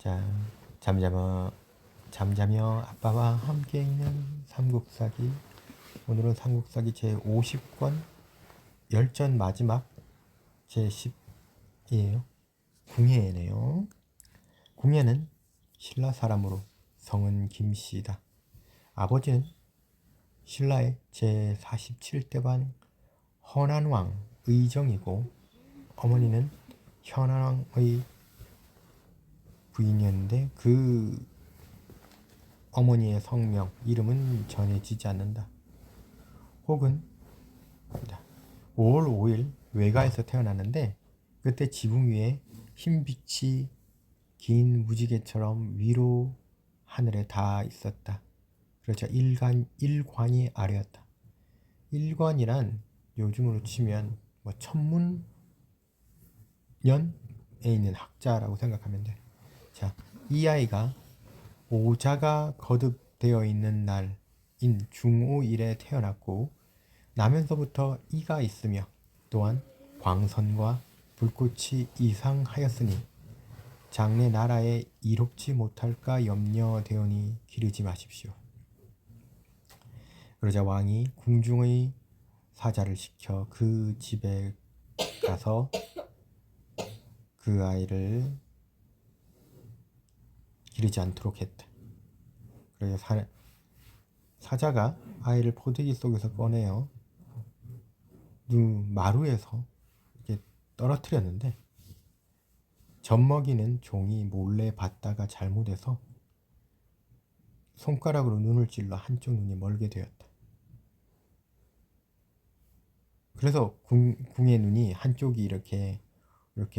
자, 잠자며 아빠와 함께 있는 삼국사기. 오늘은 삼국사기 제50권 열전 마지막 제10이에요. 궁예네요. 궁예는 신라 사람으로 성은 김씨다. 아버지는 신라의 제47대왕 허난왕 의정이고 어머니는 현안왕의 부인이었는데 그 어머니의 성명, 이름은 전해지지 않는다. 혹은 5월 5일 외가에서 태어났는데 그때 지붕 위에 흰빛이 긴 무지개처럼 위로 하늘에 닿아 있었다. 그렇죠. 일관이 아래였다. 일관이란 요즘으로 치면 뭐 천문년에 있는 학자라고 생각하면 돼. 자, 이 아이가 오자가 거듭되어 있는 날인 중오일에 태어났고 나면서부터 이가 있으며 또한 광선과 불꽃이 이상하였으니 장래 나라에 이롭지 못할까 염려되오니 기르지 마십시오. 그러자 왕이 궁중의 사자를 시켜 그 집에 가서 그 아이를 기르지 않도록 했다. 그래서 사자가 아이를 포대기 속에서 꺼내어 마루에서 이렇게 떨어뜨렸는데 젖먹이는 종이 몰래 봤다가 잘못해서 손가락으로 눈을 찔러 한쪽 눈이 멀게 되었다. 그래서 궁의 눈이 한쪽이 이렇게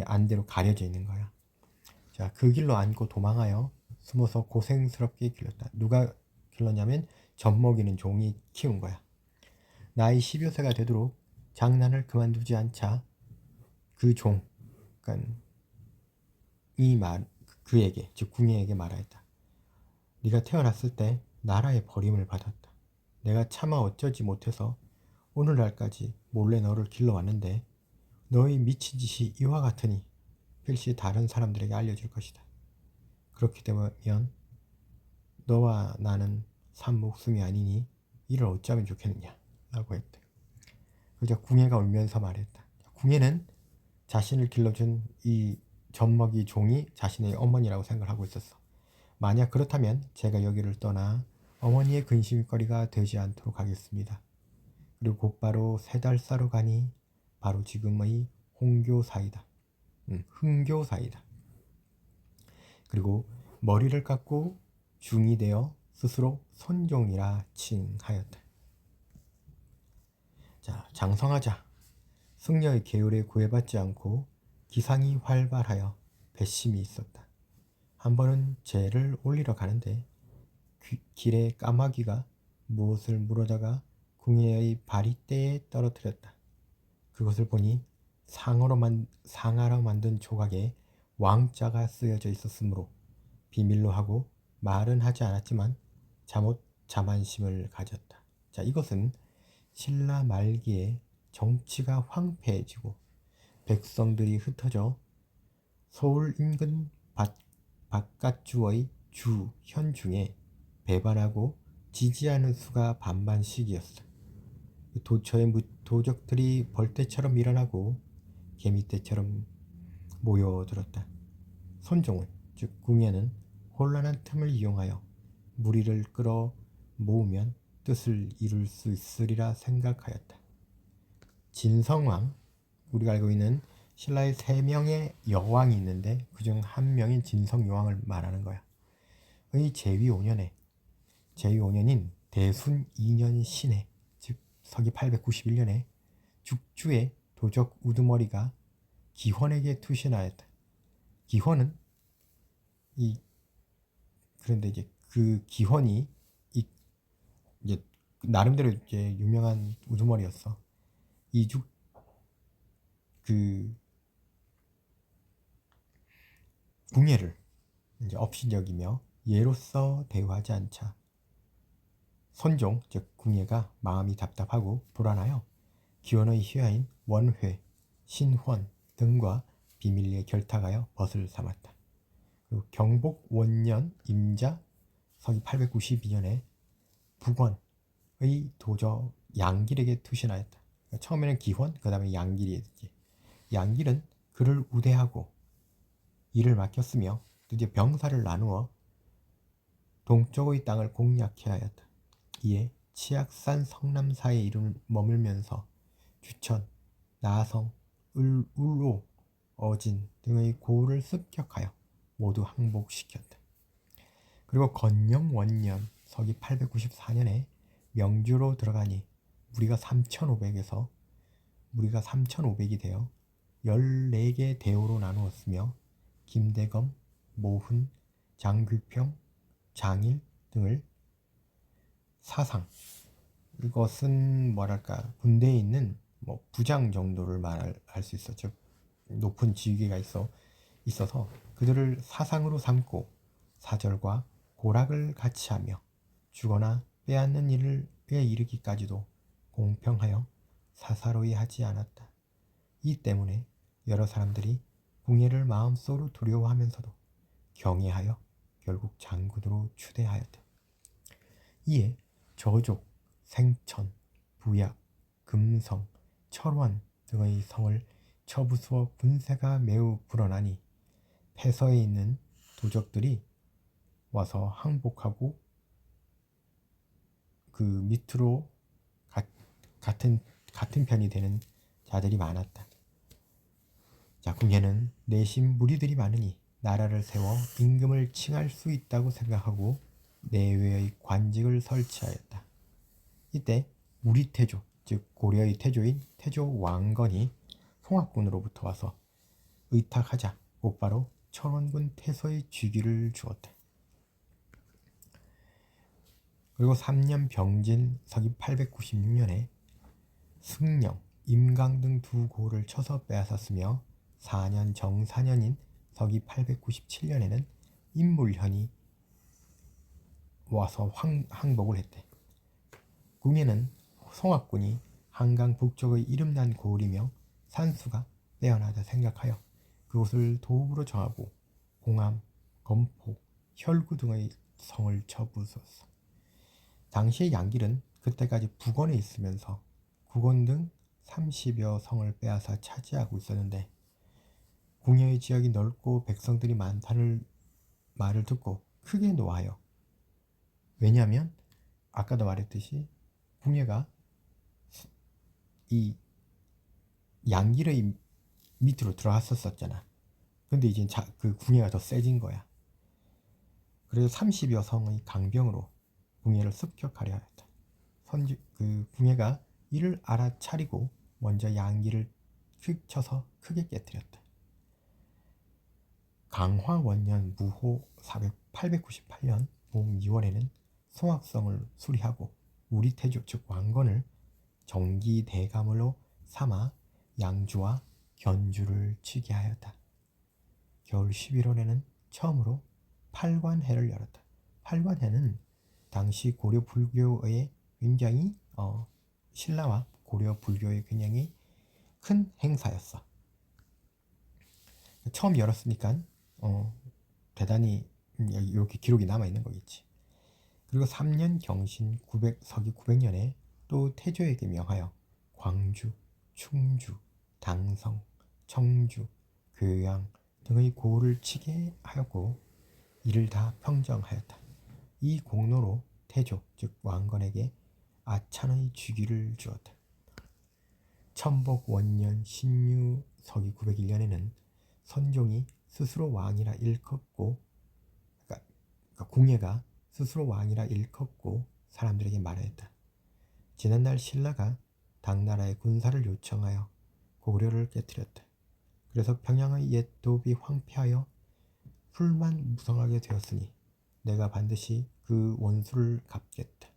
안대로 가려져 있는 거야. 자, 그 길로 안고 도망하여 숨어서 고생스럽게 길렀다. 누가 길렀냐면 젖먹이는 종이 키운 거야. 나이 10여 세가 되도록 장난을 그만두지 않자 그 종, 그러니까 그에게, 즉 궁예에게 말하였다. 네가 태어났을 때 나라의 버림을 받았다. 내가 차마 어쩌지 못해서 오늘날까지 몰래 너를 길러왔는데 너의 미친 짓이 이와 같으니 필시 다른 사람들에게 알려줄 것이다. 그렇게 되면 너와 나는 산 목숨이 아니니 이를 어쩌면 좋겠느냐 라고 했대. 그러자 궁예가 울면서 말했다. 궁예는 자신을 길러준 이 젖먹이 종이 자신의 어머니라고 생각을 하고 있었어. 만약 그렇다면 제가 여기를 떠나 어머니의 근심거리가 되지 않도록 하겠습니다. 그리고 곧바로 세달사로 가니 바로 지금의 흥교사이다. 그리고 머리를 깎고 중이 되어 스스로 손종이라 칭하였다. 자, 장성하자. 승려의 계율에 구애받지 않고 기상이 활발하여 배심이 있었다. 한 번은 재를 올리러 가는데 길에 까마귀가 무엇을 물어다가 궁예의 바리대에 떨어뜨렸다. 그것을 보니 상아로 만든 조각에 왕자가 쓰여져 있었으므로 비밀로 하고 말은 하지 않았지만 잠옷 자만심을 가졌다. 자, 이것은 신라 말기에 정치가 황폐해지고 백성들이 흩어져 서울 인근 바깥주의 주 현중에 배반하고 지지하는 수가 반반씩이었어. 도처의 도적들이 벌떼처럼 일어나고 개미떼처럼 모여들었다. 손종은 즉 궁예는 혼란한 틈을 이용하여 무리를 끌어 모으면 뜻을 이룰 수 있으리라 생각하였다. 진성왕, 우리가 알고 있는 신라의 3명의 여왕이 있는데 그중 한 명인 진성여왕을 말하는 거야. 의 제위 5년인 대순 2년 신해, 즉 서기 891년에 죽주의 도적 우두머리가 기헌에게 투신하였다. 기헌은 그런데 이제 그 기헌이 이제 나름대로 이제 유명한 우두머리였어. 궁예를 이제 업신여기며 예로서 대우하지 않자 손종 즉 궁예가 마음이 답답하고 불안하여 기원의 희화인 원회, 신헌 등과 비밀리에 결탁하여 벗을 삼았다. 그리고 경복 원년 임자 서기 892년에 북원의 도저 양길에게 투신하였다. 그러니까 처음에는 기원, 그 다음에 양길이었지. 양길은 그를 우대하고 일을 맡겼으며 드디어 병사를 나누어 동쪽의 땅을 공략해야 하였다. 이에 치악산 성남사에 이름을 머물면서 주천, 나성, 울로, 어진 등의 고을을 습격하여 모두 항복시켰다. 그리고 건영 원년 서기 894년에 명주로 들어가니 무리가 3,500이 되어 14개 대오로 나누었으며 김대검, 모훈, 장규평, 장일 등을 사상, 이것은 뭐랄까 군대에 있는 뭐 부장 정도를 말할 수 있어. 즉 높은 지위가 있어서 그들을 사상으로 삼고 사절과 고락을 같이 하며 주거나 빼앗는 일에 이르기까지도 공평하여 사사로이 하지 않았다. 이 때문에 여러 사람들이 궁예를 마음속으로 두려워하면서도 경외하여 결국 장군으로 추대하였다. 이에 저족, 생천, 부약, 금성, 철원 등의 성을 쳐부수어 분세가 매우 불어나니 패서에 있는 도적들이 와서 항복하고 그 밑으로 같은 편이 되는 자들이 많았다. 자, 궁예는 내심 무리들이 많으니 나라를 세워 임금을 칭할 수 있다고 생각하고 내외의 관직을 설치하였다. 이때 우리태조, 즉 고려의 태조인 태조 왕건이 송악군으로부터 와서 의탁하자 곧바로 철원군 태서의 직위를 주었다. 그리고 3년 병진 서기 896년에 승령, 임강 등 두 고을을 쳐서 빼앗았으며 4년 정사년인 서기 897년에는 임물현이 와서 항복을 했대. 궁예는 송악군이 한강 북쪽의 이름난 고을이며 산수가 빼어나다 생각하여 그곳을 도읍으로 정하고 공암, 검포, 혈구 등의 성을 쳐부수었어. 당시의 양길은 그때까지 북원에 있으면서 구건 등 30여 성을 빼앗아 차지하고 있었는데 궁예의 지역이 넓고 백성들이 많다는 말을 듣고 크게 노하여, 왜냐하면 아까도 말했듯이 궁예가 이 양길의 밑으로 들어갔었잖아. 근데 이제 그 궁예가 더 세진 거야. 그래서 30여 성의 강병으로 궁예를 습격하려 했다. 그 궁예가 이를 알아차리고 먼저 양길을 휙 쳐서 크게 깨뜨렸다. 강화 원년 무호 898년 봄 2월에는 송악성을 수리하고 우리태조 즉 왕건을 정기 대감으로 삼아 양주와 견주를 치게 하였다. 겨울 11월에는 처음으로 팔관해를 열었다. 팔관해는 당시 고려 불교의 굉장히 신라와 고려 불교의 굉장히 큰 행사였어. 처음 열었으니까 대단히 이렇게 기록이 남아있는 거겠지. 그리고 3년 경신 서기 900년에 또 태조에게 명하여 광주, 충주, 당성, 청주, 교양 등의 고을을 치게 하였고 이를 다 평정하였다. 이 공로로 태조 즉 왕건에게 아찬의 주기를 주었다. 천복 원년 신유 서기 901년에는 선종이 스스로 왕이라 일컫고, 그러니까 궁예가 스스로 왕이라 일컫고 사람들에게 말하였다. 지난날 신라가 당나라의 군사를 요청하여 고구려를 깨뜨렸다. 그래서 평양의 옛 도읍이 황폐하여 풀만 무성하게 되었으니 내가 반드시 그 원수를 갚겠다.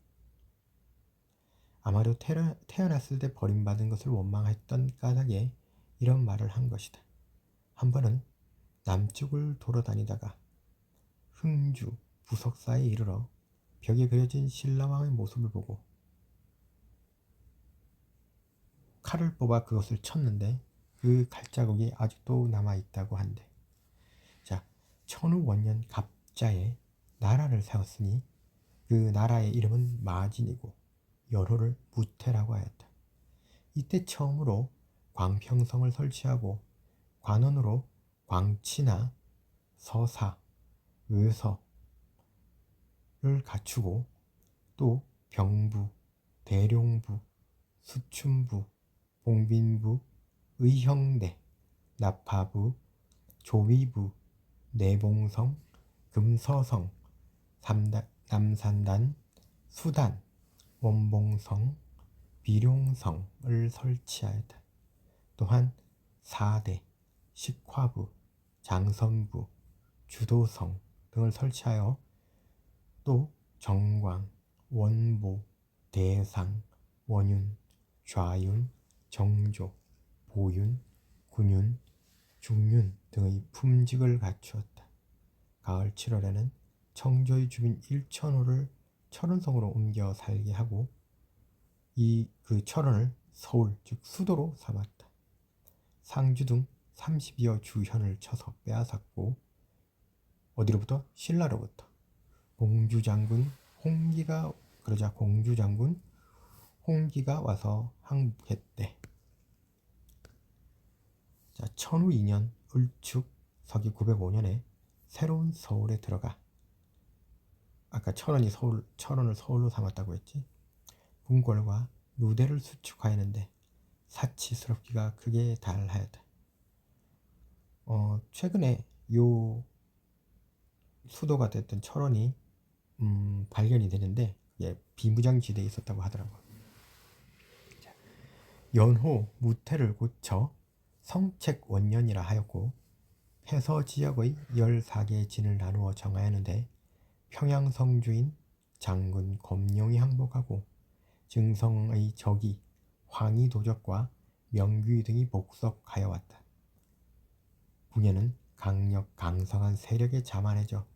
아마도 태어났을 때 버림받은 것을 원망했던 까닭에 이런 말을 한 것이다. 한 번은 남쪽을 돌아다니다가 흥주, 부석사에 이르러 벽에 그려진 신라왕의 모습을 보고 칼을 뽑아 그것을 쳤는데 그 칼자국이 아직도 남아있다고 한대. 자, 천우원년 갑자에 나라를 세웠으니 그 나라의 이름은 마진이고 연호를 무태라고 하였다. 이때 처음으로 광평성을 설치하고 관원으로 광치나 서사, 의서를 갖추고 또 병부, 대룡부, 수춘부, 봉빈부, 의형대, 나파부, 조위부, 내봉성, 금서성, 남산단, 수단, 원봉성, 비룡성을 설치하였다. 또한 사대, 식화부, 장선부, 주도성 등을 설치하여 또 정광, 원보, 대상, 원윤, 좌윤, 정조, 보윤, 군윤, 중윤 등의 품직을 갖추었다. 가을 7월에는 청조의 주민 1천호를 철원성으로 옮겨 살게 하고 그 철원을 서울 즉 수도로 삼았다. 상주 등 30여 주현을 쳐서 빼앗았고 어디로부터? 신라로부터. 공주장군 홍기가 그러자 공주장군 홍기가 와서 항복했대. 자, 천후 2년 을축 서기 905년에 새로운 서울에 들어가 아까 철원을 서울로 삼았다고 했지. 궁궐과 누대를 수축하였는데 사치스럽기가 크게 달하였다. 최근에 요 수도가 됐던 철원이 발견이 되는데 비무장지대에 있었다고 하더라고. 연호 무태를 고쳐 성책원년이라 하였고 해서지역의 14개의 진을 나누어 정하였는데 평양성주인 장군 검룡이 항복하고 증성의 적이 황희도적과 명귀 등이 복속하여 왔다. 궁예는 강성한 세력에 자만해져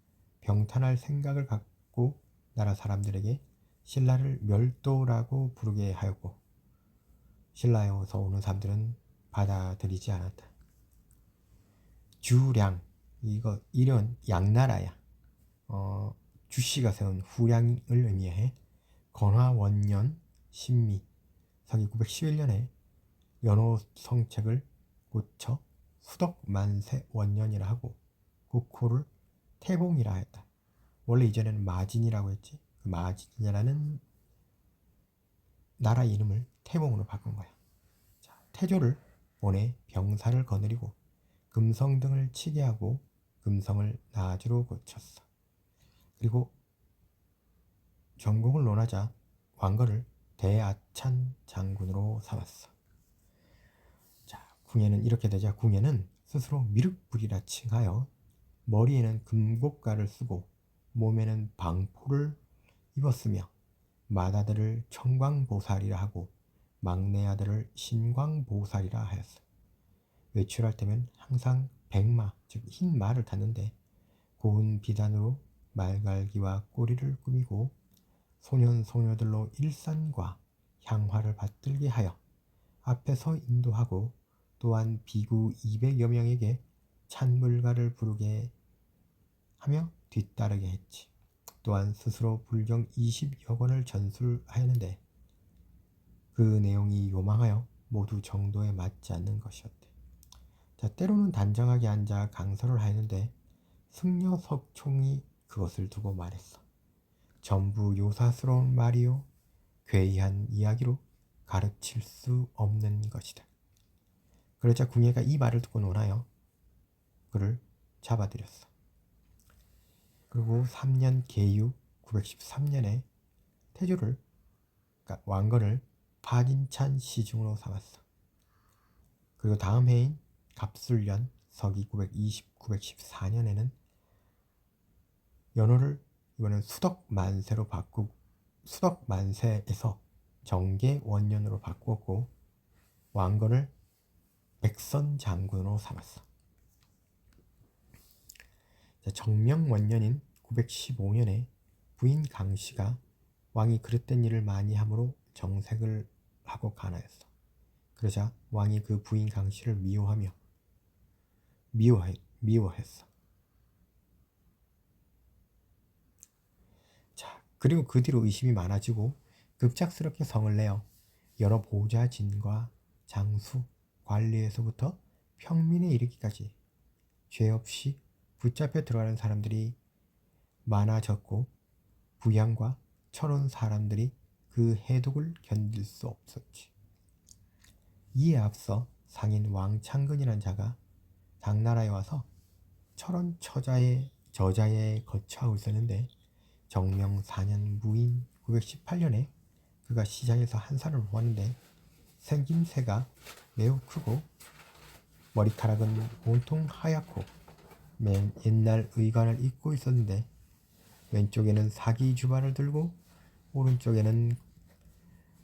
병탄할 생각을 갖고 나라 사람들에게 신라를 멸도라고 부르게 하였고 신라에서 오는 사람들은 받아들이지 않았다. 주량 이런 양나라야. 주씨가 세운 후량을 의미해 건화원년 신미 서기 911년에 연호 성책을 고쳐 수덕만세 원년이라 하고 국호를 태봉이라 했다. 원래 이전에는 마진이라고 했지. 그 마진이라는 나라 이름을 태봉으로 바꾼 거야. 자, 태조를 보내 병사를 거느리고 금성 등을 치게 하고 금성을 나주로 고쳤어. 그리고 전공을 논하자 왕거를 대아찬 장군으로 삼았어. 자, 궁예는 이렇게 되자 궁예는 스스로 미륵불이라 칭하여 머리에는 금고가를 쓰고 몸에는 방포를 입었으며 맏아들을 청광보살이라 하고 막내 아들을 신광보살이라 하였어. 외출할 때면 항상 백마 즉 흰 말을 탔는데 고운 비단으로 말갈기와 꼬리를 꾸미고 소년 소녀들로 일산과 향화를 받들게 하여 앞에서 인도하고 또한 비구 200여 명에게 찬물가를 부르게 하며 뒤따르게 했지. 또한 스스로 불경 20여 권을 전술하였는데 그 내용이 요망하여 모두 정도에 맞지 않는 것이었대. 자, 때로는 단정하게 앉아 강설을 하였는데 승려석총이 그것을 두고 말했어. 전부 요사스러운 말이요 괴이한 이야기로 가르칠 수 없는 것이다. 그러자 궁예가 이 말을 듣고 논하여 그를 잡아들였어. 그리고 3년 계유 913년에 태조를 그러니까 왕건을 파진찬 시중으로 삼았어. 그리고 다음 해인 갑술년 서기 914년에는 연호를 이번엔 수덕만세로 바꾸고 수덕만세에서 정계원년으로 바꾸었고 왕건을 백선장군으로 삼았어. 정명원년인 915년에 부인 강씨가 왕이 그릇된 일을 많이 함으로 정색을 하고 간하였어. 그러자 왕이 그 부인 강씨를 미워했어. 그리고 그 뒤로 의심이 많아지고 급작스럽게 성을 내어 여러 보좌진과 장수, 관리에서부터 평민에 이르기까지 죄 없이 붙잡혀 들어가는 사람들이 많아졌고 부양과 철원 사람들이 그 해독을 견딜 수 없었지. 이에 앞서 상인 왕창근이라는 자가 당나라에 와서 철원 저자에 거처하고 있었는데 정명 4년 무인 918년에 그가 시장에서 한 산을 보았는데 생김새가 매우 크고 머리카락은 온통 하얗고 맨 옛날 의관을 입고 있었는데 왼쪽에는 사기 주반을 들고 오른쪽에는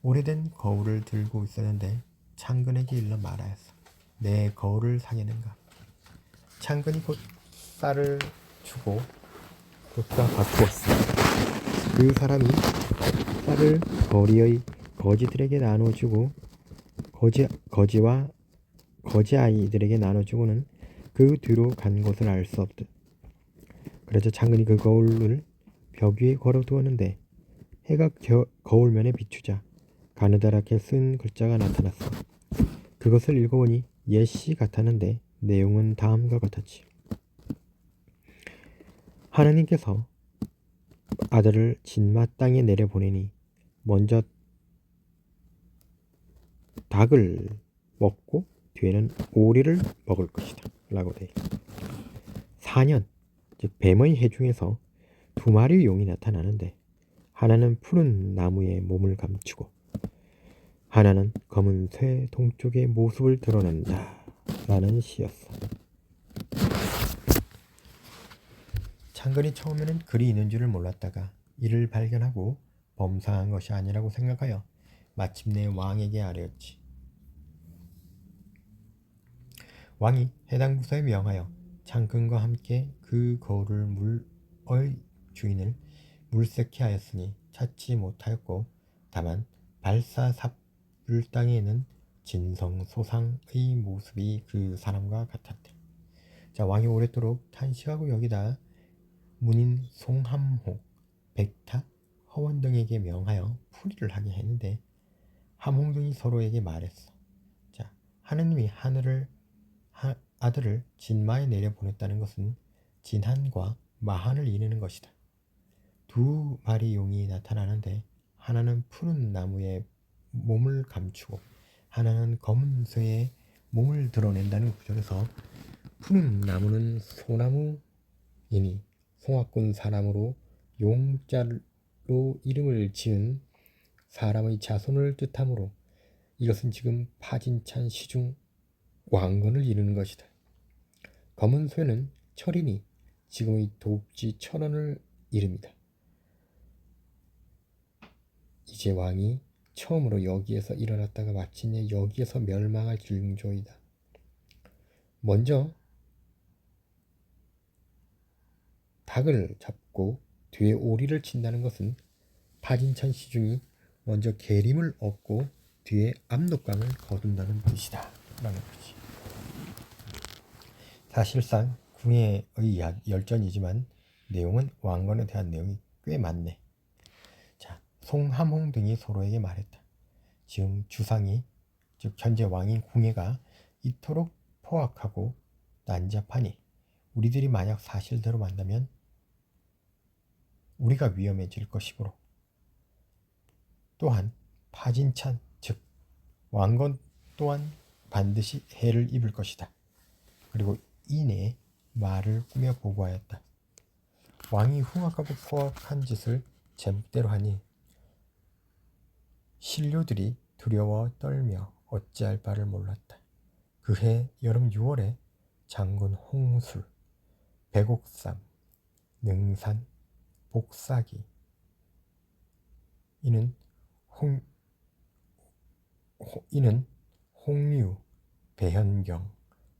오래된 거울을 들고 있었는데 창근에게 일러 말하였어. 내 거울을 사겠는가? 창근이 곧 쌀을 주고 그가 바꾸었어. 그 사람이 쌀을 거리의 거지들에게 나눠주고 거지와 거지 아이들에게 나눠주고는 그 뒤로 간 곳을 알 수 없듯. 그래서 창근이 그 거울을 벽 위에 걸어두었는데 해가 거울면에 비추자 가느다랗게 쓴 글자가 나타났어. 그것을 읽어보니 예시 같았는데 내용은 다음과 같았지. 하나님께서 아들을 진마 땅에 내려보내니 먼저 닭을 먹고 뒤에는 오리를 먹을 것이다 라고 돼. 4년, 즉 뱀의 해 중에서 두 마리의 용이 나타나는데 하나는 푸른 나무에 몸을 감추고 하나는 검은 쇠 동쪽의 모습을 드러낸다 라는 시였어. 창근이 처음에는 글이 있는 줄을 몰랐다가 이를 발견하고 범상한 것이 아니라고 생각하여 마침내 왕에게 아뢰었지. 왕이 해당 부서에 명하여 창근과 함께 그 거울을 물의 주인을 물색해 하였으니 찾지 못하였고 다만 발사삽 물땅에는 진성소상의 모습이 그 사람과 같았다. 자, 왕이 오랫도록 탄식하고 여기다 문인 송함호, 백타, 허원 등에게 명하여 풀이를 하게 했는데 함홍 등이 서로에게 말했어. 자, 하느님이 아들을 진마에 내려보냈다는 것은 진한과 마한을 이르는 것이다. 두 마리 용이 나타나는데 하나는 푸른 나무에 몸을 감추고 하나는 검은 쇠에 몸을 드러낸다는 구절에서 푸른 나무는 소나무이니 송악군 사람으로 용자로 이름을 지은 사람의 자손을 뜻하므로 이것은 지금 파진찬 시중 왕건을 이루는 것이다. 검은 쇠는 철이니 지금의 돕지 철원을 이릅니다. 이제 왕이 처음으로 여기에서 일어났다가 마침내 여기에서 멸망할 징조이다. 먼저 닭을 잡고 뒤에 오리를 친다는 것은 파진찬 시중이 먼저 계림을 얻고 뒤에 압록강을 거둔다는 뜻이다 라는 거지. 사실상 궁예의 열전이지만 내용은 왕건에 대한 내용이 꽤 많네. 자, 송함홍 등이 서로에게 말했다. 지금 주상이 즉 현재 왕인 궁예가 이토록 포악하고 난잡하니 우리들이 만약 사실대로 만다면 우리가 위험해질 것이므로 또한 파진찬 즉 왕건 또한 반드시 해를 입을 것이다. 그리고 이내 말을 꾸며 보고하였다. 왕이 흉악하고 포악한 짓을 제멋대로 하니 신료들이 두려워 떨며 어찌할 바를 몰랐다. 그해 여름 6월에 장군 홍술, 백옥삼, 능산, 복사기 이는 홍류, 배현경,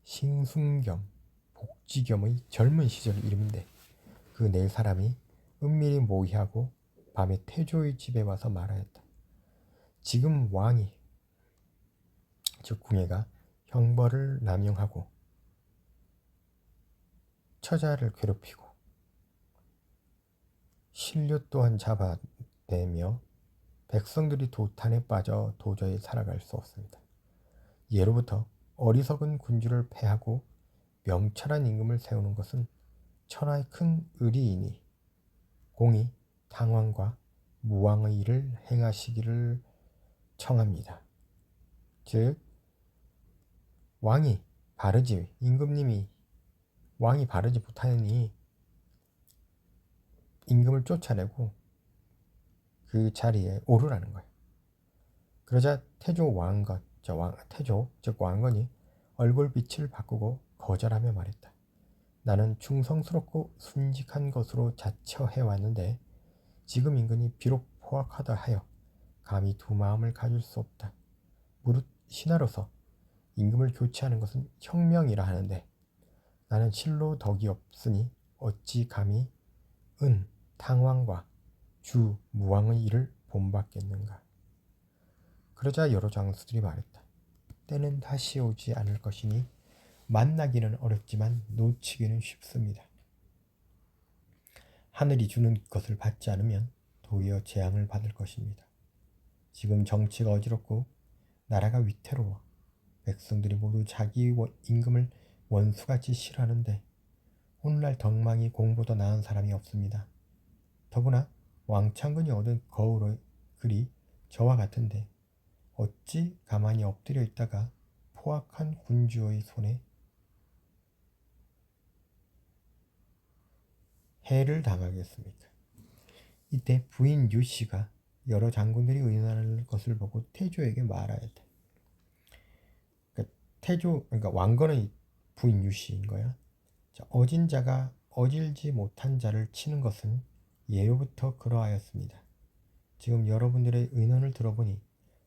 싱순겸, 복지겸의 젊은 시절 이름인데 그 네 사람이 은밀히 모의하고 밤에 태조의 집에 와서 말하였다. 지금 왕이 즉 궁예가 형벌을 남용하고 처자를 괴롭히고 신료 또한 잡아 지속되며 백성들이 도탄에 빠져 도저히 살아갈 수 없습니다. 예로부터 어리석은 군주를 패하고 명철한 임금을 세우는 것은 천하의 큰 의리이니 공이 당왕과 무왕의 일을 행하시기를 청합니다. 즉 왕이 바르지 임금님이 왕이 바르지 못하니 임금을 쫓아내고 그 자리에 오르라는 거예요. 그러자 태조 왕건, 태조 즉 왕건이 얼굴빛을 바꾸고 거절하며 말했다. 나는 충성스럽고 순직한 것으로 자처해왔는데 지금 임금이 비록 포악하다 하여 감히 두 마음을 가질 수 없다. 무릇 신하로서 임금을 교체하는 것은 혁명이라 하는데 나는 실로 덕이 없으니 어찌 감히 은 탕왕과 주 무왕의 일을 본받겠는가. 그러자 여러 장수들이 말했다. 때는 다시 오지 않을 것이니 만나기는 어렵지만 놓치기는 쉽습니다. 하늘이 주는 것을 받지 않으면 도리어 재앙을 받을 것입니다. 지금 정치가 어지럽고 나라가 위태로워 백성들이 모두 자기 임금을 원수같이 싫어하는데 오늘날 덕망이 공보다 나은 사람이 없습니다. 더구나 왕창근이 얻은 거울의 글이 저와 같은데 어찌 가만히 엎드려 있다가 포악한 군주의 손에 해를 당하겠습니까? 이때 부인 유씨가 여러 장군들이 의논하는 것을 보고 태조에게 말하였다. 그러니까 왕건의 부인 유씨인 거야. 어진 자가 어질지 못한 자를 치는 것은 예로부터 그러하였습니다. 지금 여러분들의 의논을 들어보니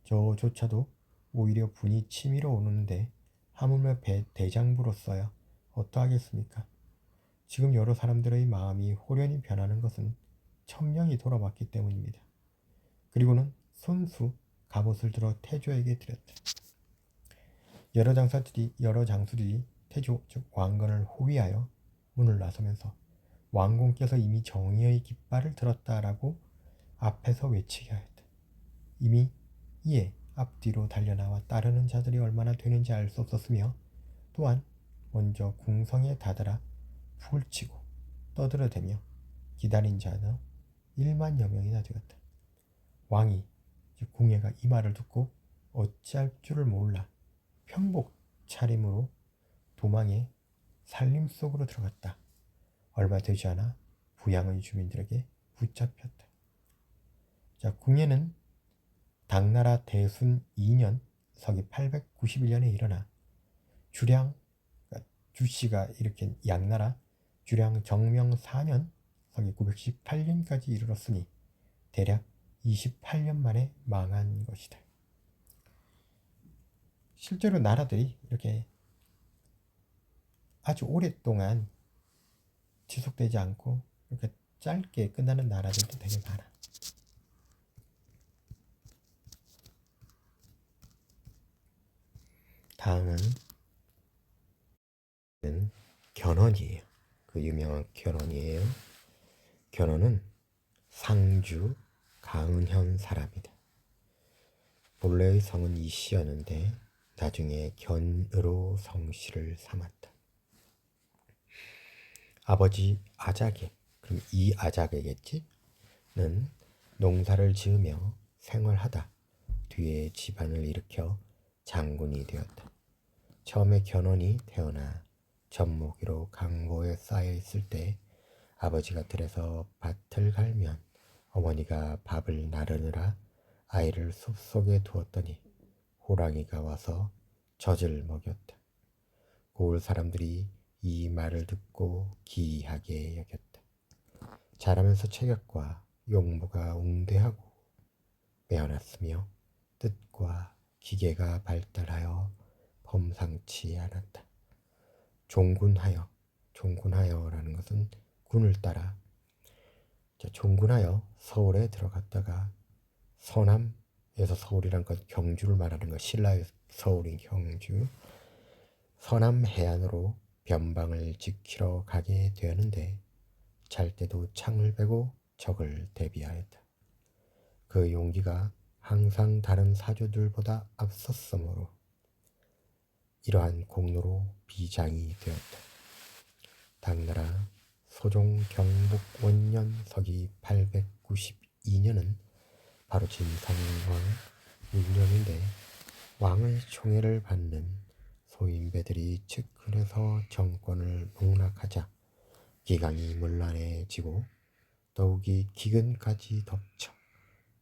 저조차도 오히려 분이 치밀어 오르는데 하물며 대장부로서야 어떠하겠습니까? 지금 여러 사람들의 마음이 호련히 변하는 것은 천명이 돌아왔기 때문입니다. 그리고는 손수 갑옷을 들어 태조에게 드렸다. 여러 장수들이 태조 즉 왕건을 호위하여 문을 나서면서 왕공께서 이미 정의의 깃발을 들었다라고 앞에서 외치게 하였다. 이미 이에 앞뒤로 달려나와 따르는 자들이 얼마나 되는지 알 수 없었으며 또한 먼저 궁성에 다다라 풀치고 떠들어대며 기다린 자는 1만여 명이나 되었다. 왕이 즉 궁예가 이 말을 듣고 어찌할 줄을 몰라 평복 차림으로 도망에 산림 속으로 들어갔다. 얼마 되지 않아 부양의 주민들에게 붙잡혔다. 궁예는 당나라 대순 2년 서기 891년에 일어나 주량 그러니까 주씨가 일으킨 양나라 주량 정명 4년 서기 918년까지 이르렀으니 대략 28년 만에 망한 것이다. 실제로 나라들이 이렇게 아주 오랫동안 지속되지 않고 이렇게 짧게 끝나는 나라들도 되게 많아. 다음은 견훤이에요. 그 유명한 견훤이에요. 견훤은 상주 가은현 사람이다. 본래의 성은 이씨였는데 나중에 견으로 성씨를 삼았다. 아버지 아작에, 그럼 이 아작에겠지? 는 농사를 지으며 생활하다 뒤에 집안을 일으켜 장군이 되었다. 처음에 견훤이 태어나 젖먹이로 강보에 쌓여 있을 때 아버지가 들에서 밭을 갈면 어머니가 밥을 나르느라 아이를 숲속에 두었더니 호랑이가 와서 젖을 먹였다. 고을 사람들이 이 말을 듣고 기이하게 여겼다. 자라면서 체격과 용모가 웅대하고 빼어났으며 뜻과 기계가 발달하여 범상치 않았다. 종군하여라는 것은 군을 따라 종군하여 서울에 들어갔다가 서남에서 서울이란 것 경주를 말하는 것, 신라의 서울인 경주, 서남 해안으로 변방을 지키러 가게 되었는데 잘 때도 창을 베고 적을 대비하였다. 그 용기가 항상 다른 사주들보다 앞섰으므로 이러한 공로로 비장이 되었다. 당나라 소종 경복 원년 서기 892년은 바로 진성왕 6년인데 왕의 총애를 받는 소인배들이 측근해서 정권을 농락하자 기강이 문란해지고 더욱이 기근까지 덮쳐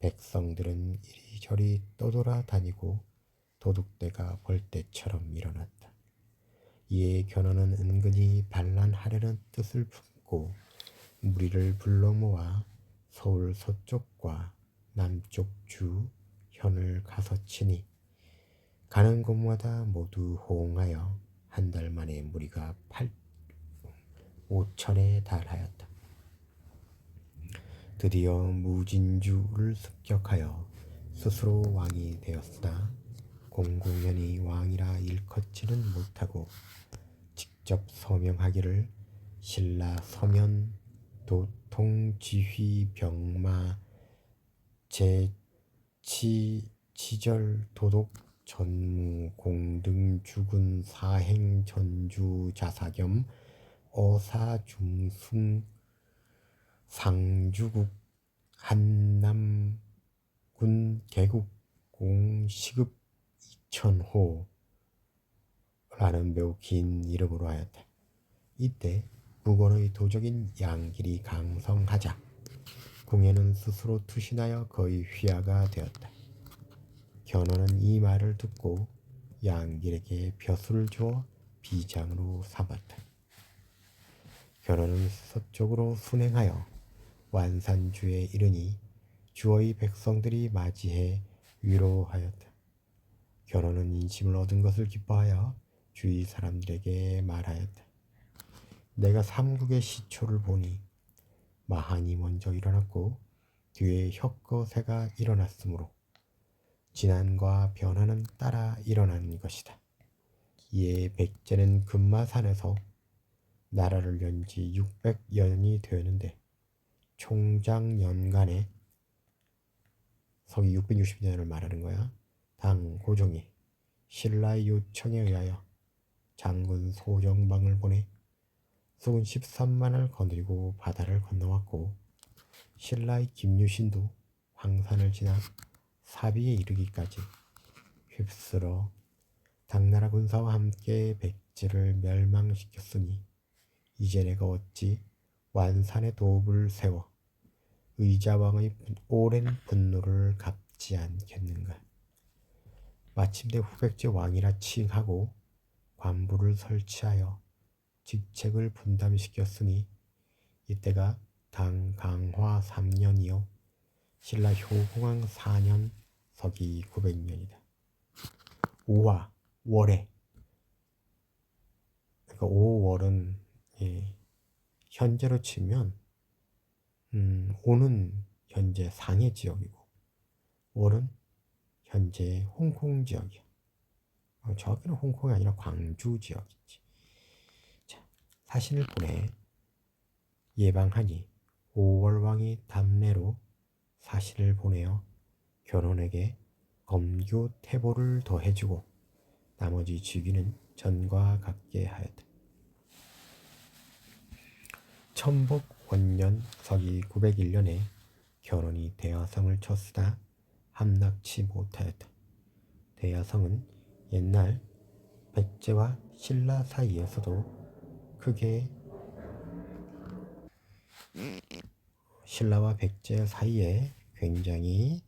백성들은 이리저리 떠돌아다니고 도둑대가 벌떼처럼 일어났다. 이에 견훤은 은근히 반란하려는 뜻을 품고 무리를 불러 모아 서울 서쪽과 남쪽 주 현을 가서치니 가는 곳마다 모두 호응하여 한 달 만에 무리가 5천에 달하였다. 드디어 무진주를 습격하여 스스로 왕이 되었으나 공공연히 왕이라 일컫지는 못하고 직접 서명하기를 신라 서면 도통지휘 병마 제치지절 도독 전무 공등 주군 사행 전주 자사겸 어사 중승 상주국 한남군 개국 공시급 2천호라는 매우 긴 이름으로 하였다. 이때 국원의 도적인 양길이 강성하자 궁예는 스스로 투신하여 거의 휘하가 되었다. 견훤은 이 말을 듣고 양길에게 벼슬을 주어 비장으로 삼았다. 견훤은 서쪽으로 순행하여 완산주에 이르니 주의 백성들이 맞이해 위로하였다. 견훤은 인심을 얻은 것을 기뻐하여 주위 사람들에게 말하였다. 내가 삼국의 시초를 보니 마한이 먼저 일어났고 뒤에 혁거세가 일어났으므로 진안과 변화는 따라 일어난 것이다. 이에 백제는 금마산에서 나라를 연 지 600년이 되었는데 총장년간에 서기 660년을 말하는 거야. 당 고종이 신라의 요청에 의하여 장군 소정방을 보내 수군 13만을 거느리고 바다를 건너왔고 신라의 김유신도 황산을 지나 사비에 이르기까지 휩쓸어 당나라 군사와 함께 백제를 멸망시켰으니 이제 내가 어찌 완산의 도읍을 세워 의자왕의 오랜 분노를 갚지 않겠는가. 마침내 후백제 왕이라 칭하고 관부를 설치하여 직책을 분담시켰으니 이때가 당 강화 3년이요 신라 효공왕 4년 서기 900년이다. 오화 월에 그러니까 5월은 현재로 치면 오는 현재 상해 지역이고 월은 현재 홍콩 지역이야. 정확히는 홍콩이 아니라 광주 지역이지. 자, 사신을 보내 예방하니 5월왕이 답례로 사신을 보내어 견훤에게 검교 태보를 더해주고 나머지 직위는 전과 같게 하였다. 천복 원년 서기 901년에 견훤이 대화성을 쳤으나 함락치 못하였다. 대화성은 옛날 백제와 신라 사이에서도 크게 신라와 백제 사이에 굉장히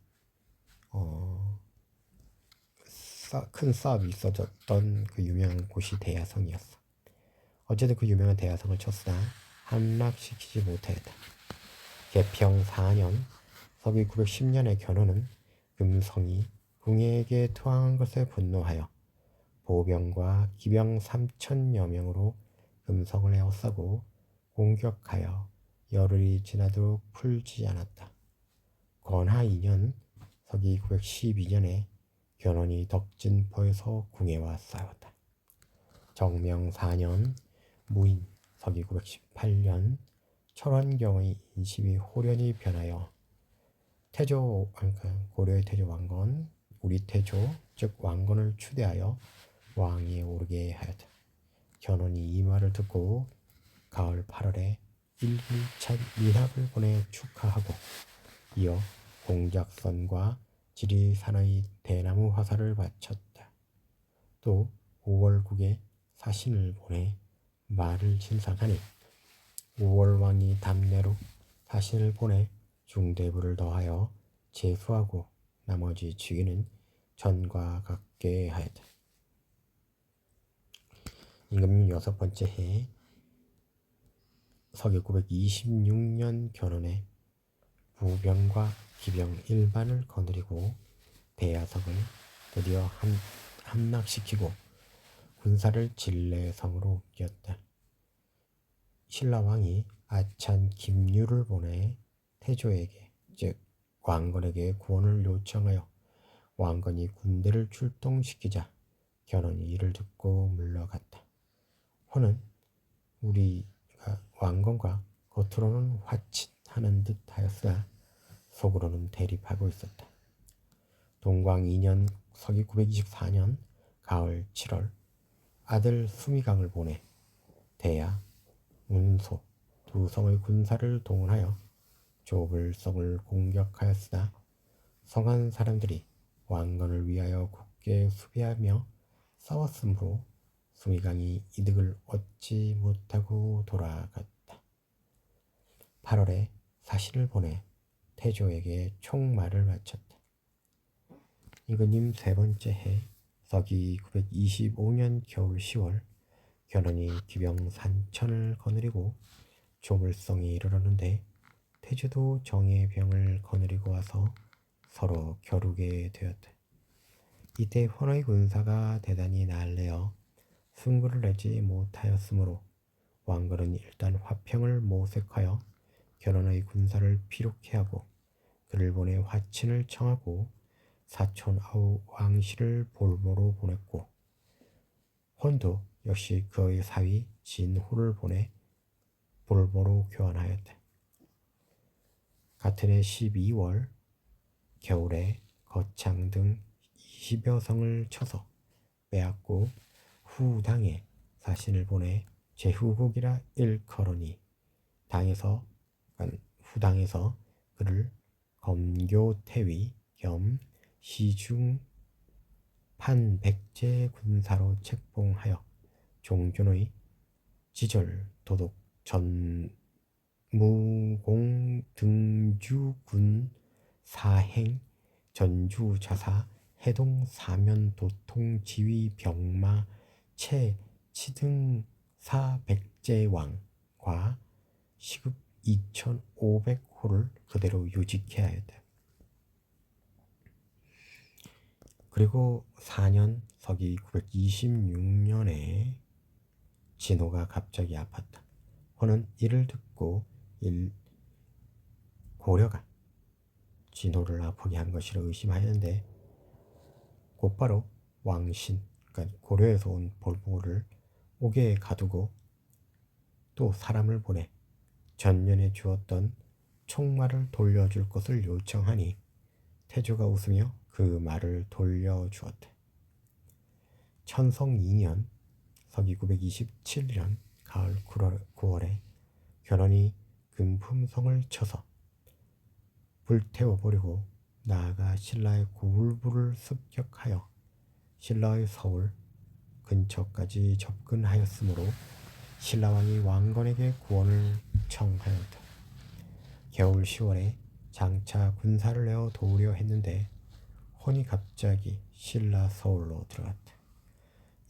큰 싸움이 있어졌던 그 유명한 곳이 대야성이었어. 어쨌든 그 유명한 대야성을 쳤으나 함락시키지 못하였다. 개평 4년 서기 910년에 견훤은 금성이 궁예에게 투항한 것에 분노하여 보병과 기병 3천여 명으로 금성을 에워싸고 공격하여 열흘이 지나도록 풀지 않았다. 건하 2년 서기 912년에 견훤이 덕진포에서 궁예와 싸웠다. 정명 4년 무인 서기 918년 철원경의 인심이 호련히 변하여 그러니까 고려의 태조 왕건, 우리 태조 즉 왕건을 추대하여 왕위에 오르게 하였다. 견훤이 이 말을 듣고 가을 8월에 일일찬 미납을 보내 축하하고 이어 공작선과 지리산의 대나무 화살을 바쳤다. 또 5월국에 사신을 보내 말을 진상하니 5월왕이 답례로 사신을 보내 중대부를 더하여 제수하고 나머지 즉위는 전과 같게 하였다. 임금님 6번째 해 서기 926년 견훤에 부병과 기병 일반을 거느리고 대야성을 드디어 함락시키고 군사를 진례성으로 옮겼다. 신라왕이 아찬 김유를 보내 태조에게 즉 왕건에게 구원을 요청하여 왕건이 군대를 출동시키자 견훤이 이를 듣고 물러갔다. 호는 우리가 왕건과 겉으로는 화친하는 듯 하였으나 속으로는 대립하고 있었다. 동광 2년 서기 924년 가을 7월 아들 수미강을 보내 대야, 운소 두 성의 군사를 동원하여 조불성을 공격하였으나 성한 사람들이 왕건을 위하여 굳게 수비하며 싸웠으므로 수미강이 이득을 얻지 못하고 돌아갔다. 8월에 사신을 보내 태조에게 총말을 마쳤다. 임금님 3번째 해 서기 925년 겨울 10월 견훤이 기병 3천을 거느리고 조불성에 이르렀는데 태조도 정예 병을 거느리고 와서 서로 겨루게 되었다. 이때 헌의 군사가 대단히 날래어 승부를 내지 못하였으므로 왕건은 일단 화평을 모색하여 견훤의 군사를 피롭게 하고 그를 보내 화친을 청하고 사촌 아우 왕씨를 볼모로 보냈고 헌도 역시 그의 사위 진호를 보내 볼모로 교환하였다. 같은 해 12월 겨울에 거창 등 20여 성을 쳐서 빼앗고 후당에 사신을 보내 제후국이라 일컬으니 후당에서 그를 검교태위 겸 시중 판백제 군사로 책봉하여 종균의 지절 도독 전무공 등주군 사행 전주자사 해동 사면 도통 지휘 병마 채 치등사 백제왕과 시급 2,500호를 그대로 유직해 하였다. 그리고 4년 서기 926년에 진호가 갑자기 아팠다. 호는 이를 듣고 고려가 진호를 아프게 한 것이라 의심하였는데 곧바로 왕신, 그러니까 고려에서 온 볼모를 옥에 가두고 또 사람을 보내 전년에 주었던 총말을 돌려줄 것을 요청하니 태조가 웃으며 그 말을 돌려주었다. 천성 2년 서기 927년 가을 9월에 견훤이 금품성을 쳐서 불태워버리고 나아가 신라의 고울부를 습격하여 신라의 서울 근처까지 접근하였으므로 신라왕이 왕건에게 구원을 청하였다. 겨울 10월에 장차 군사를 내어 도우려 했는데 혼이 갑자기 신라 서울로 들어갔다.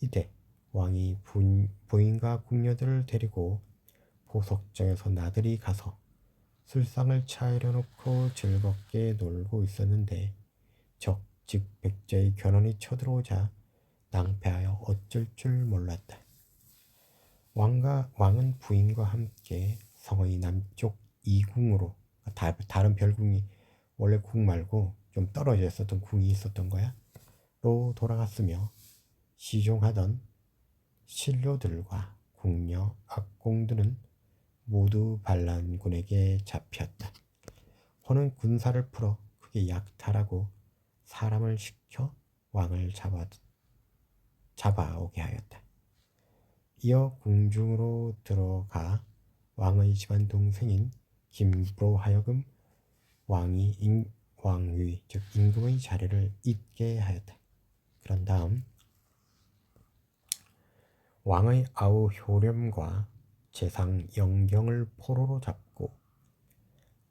이때 왕이 부인과 궁녀들을 데리고 보석정에서 나들이 가서 술상을 차려놓고 즐겁게 놀고 있었는데 즉 백제의 견훤이 쳐들어오자 낭패하여 어쩔 줄 몰랐다. 왕은 부인과 함께 성의 남쪽 이궁으로 다른 별궁이 원래 궁 말고 좀 떨어져 있었던 궁이 있었던 거야. 로 돌아갔으며 시종하던 신료들과 궁녀, 악공들은 모두 반란군에게 잡혔다. 호는 군사를 풀어 크게 약탈하고 사람을 시켜 왕을 잡아오게 하였다. 이어 궁중으로 들어가 왕의 집안 동생인 김부로 하여금 왕위 즉 임금의 자리를 잇게 하였다. 그런 다음 왕의 아우 효렴과 재상 영경을 포로로 잡고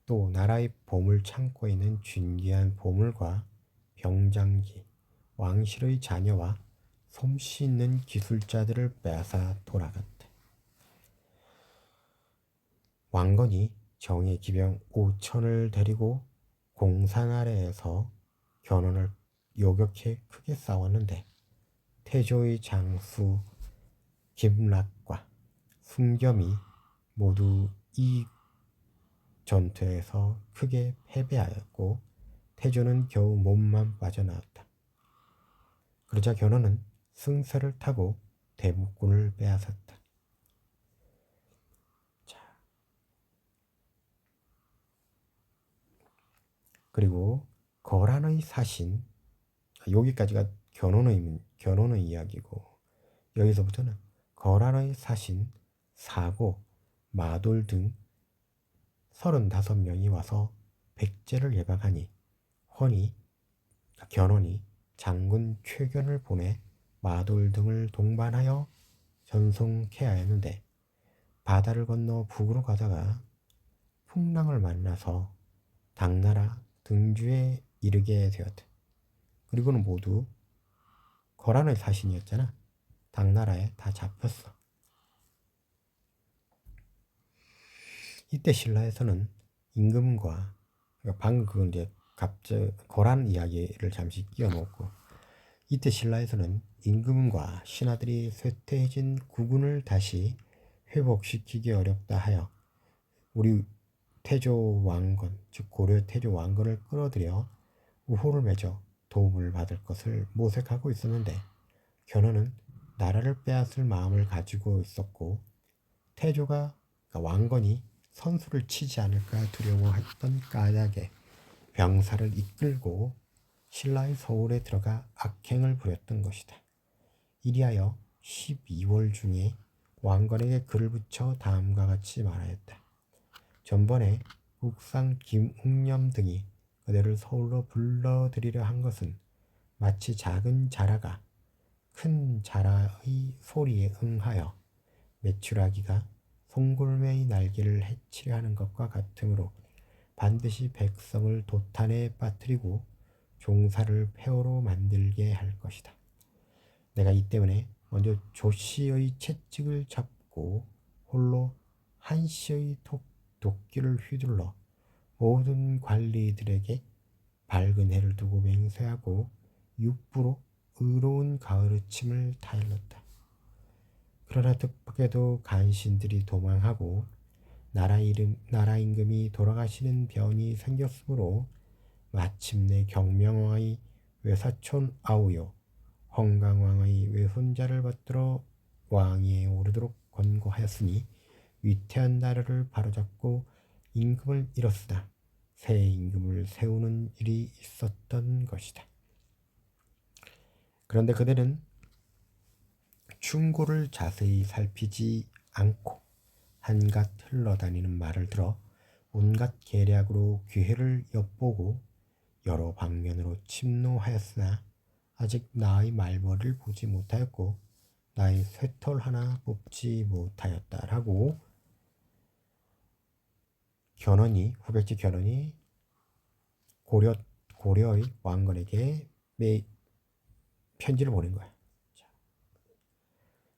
또 나라의 보물 창고에 있는 존귀한 보물과 병장기, 왕실의 자녀와 솜씨 있는 기술자들을 빼앗아 돌아갔다. 왕건이 정예 기병 5천을 데리고 공산 아래에서 견훤을 요격해 크게 싸웠는데 태조의 장수 김락과 순겸이 모두 이 전투에서 크게 패배하였고 태조는 겨우 몸만 빠져나왔다. 그러자 견훤은 승세를 타고 대북군을 빼앗았다. 자, 그리고 거란의 사신, 여기까지가 견훤의 이야기고 여기서부터는 거란의 사신, 사고, 마돌 등 35명이 와서 백제를 예방하니 견훤이 장군 최견을 보내 마돌 등을 동반하여 전송케 하였는데 바다를 건너 북으로 가다가 풍랑을 만나서 당나라 등주에 이르게 되었다. 그리고는 모두 거란의 사신이었잖아. 당나라에 다 잡혔어. 이때 신라에서는 임금과 방금 그건 이제 거란 이야기를 잠시 끼워놓고 이때 신라에서는 임금과 신하들이 쇠퇴해진 국운을 다시 회복시키기 어렵다 하여 우리 태조 왕건 즉 고려 태조 왕건을 끌어들여 우호를 맺어 도움을 받을 것을 모색하고 있었는데 견훤은 나라를 빼앗을 마음을 가지고 있었고 태조가 그러니까 왕건이 선수를 치지 않을까 두려워했던 까닭에 병사를 이끌고 신라의 서울에 들어가 악행을 부렸던 것이다. 이리하여 12월 중에 왕건에게 글을 붙여 다음과 같이 말하였다. 전번에 국상 김웅념 등이 그대를 서울로 불러들이려 한 것은 마치 작은 자라가 큰 자라의 소리에 응하여 메추라기가 송골매의 날개를 해치려 하는 것과 같으므로 반드시 백성을 도탄에 빠뜨리고 종사를 폐허로 만들게 할 것이다. 내가 이 때문에 먼저 조씨의 채찍을 잡고 홀로 한씨의 도끼를 휘둘러 모든 관리들에게 밝은 해를 두고 맹세하고 육부로 의로운 가르침을 타일렀다. 그러나 뜻밖에도 간신들이 도망하고 나라 임금이 돌아가시는 변이 생겼으므로 마침내 경명왕의 외사촌 아우요 홍강왕의 외손자를 받들어 왕위에 오르도록 권고하였으니 위태한 나라를 바로잡고 임금을 잃었으나 새 임금을 세우는 일이 있었던 것이다. 그런데 그들은 충고를 자세히 살피지 않고 한갓 흘러다니는 말을 들어 온갖 계략으로 기회를 엿보고 여러 방면으로 침노하였으나 아직 나의 말머리를 보지 못하였고 나의 쇠털 하나 뽑지 못하였다라고 후백제 견훤이 고려의 왕건에게 편지를 보낸 거야.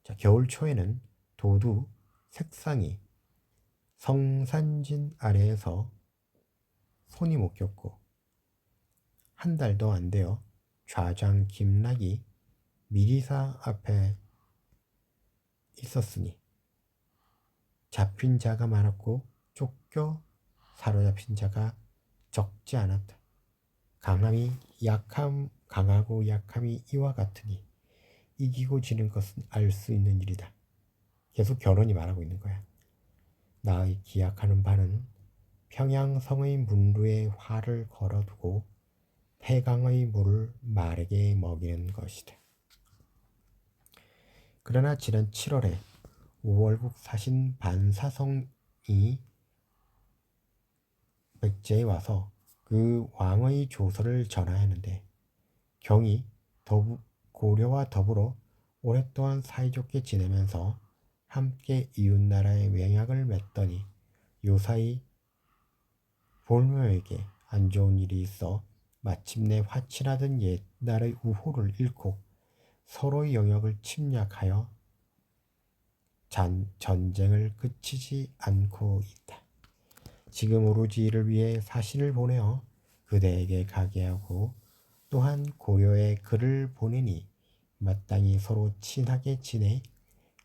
자, 겨울 초에는 도두 색상이 성산진 아래에서 손이 못 꼈고 한 달도 안 되어 좌장 김락이 미리사 앞에 있었으니 잡힌 자가 많았고 쫓겨 사로잡힌 자가 적지 않았다. 강하고 약함이 이와 같으니 이기고 지는 것은 알 수 있는 일이다. 계속 견훤이 말하고 있는 거야. 나의 기약하는 바는 평양성의 문루에 활을 걸어두고 폐강의 물을 말에게 먹이는 것이다. 그러나 지난 7월에 우월국 사신 반사성이 백제에 와서 그 왕의 조서를 전하였는데 경이 고려와 더불어 오랫동안 사이좋게 지내면서 함께 이웃나라의 맹약을 맺더니 요사이 볼모에게 안 좋은 일이 있어 마침내 화친하던 옛날의 우호를 잃고 서로의 영역을 침략하여 전쟁을 그치지 않고 있다. 지금 오로지 이를 위해 사신을 보내어 그대에게 가게 하고 또한 고려에 글을 보내니 마땅히 서로 친하게 지내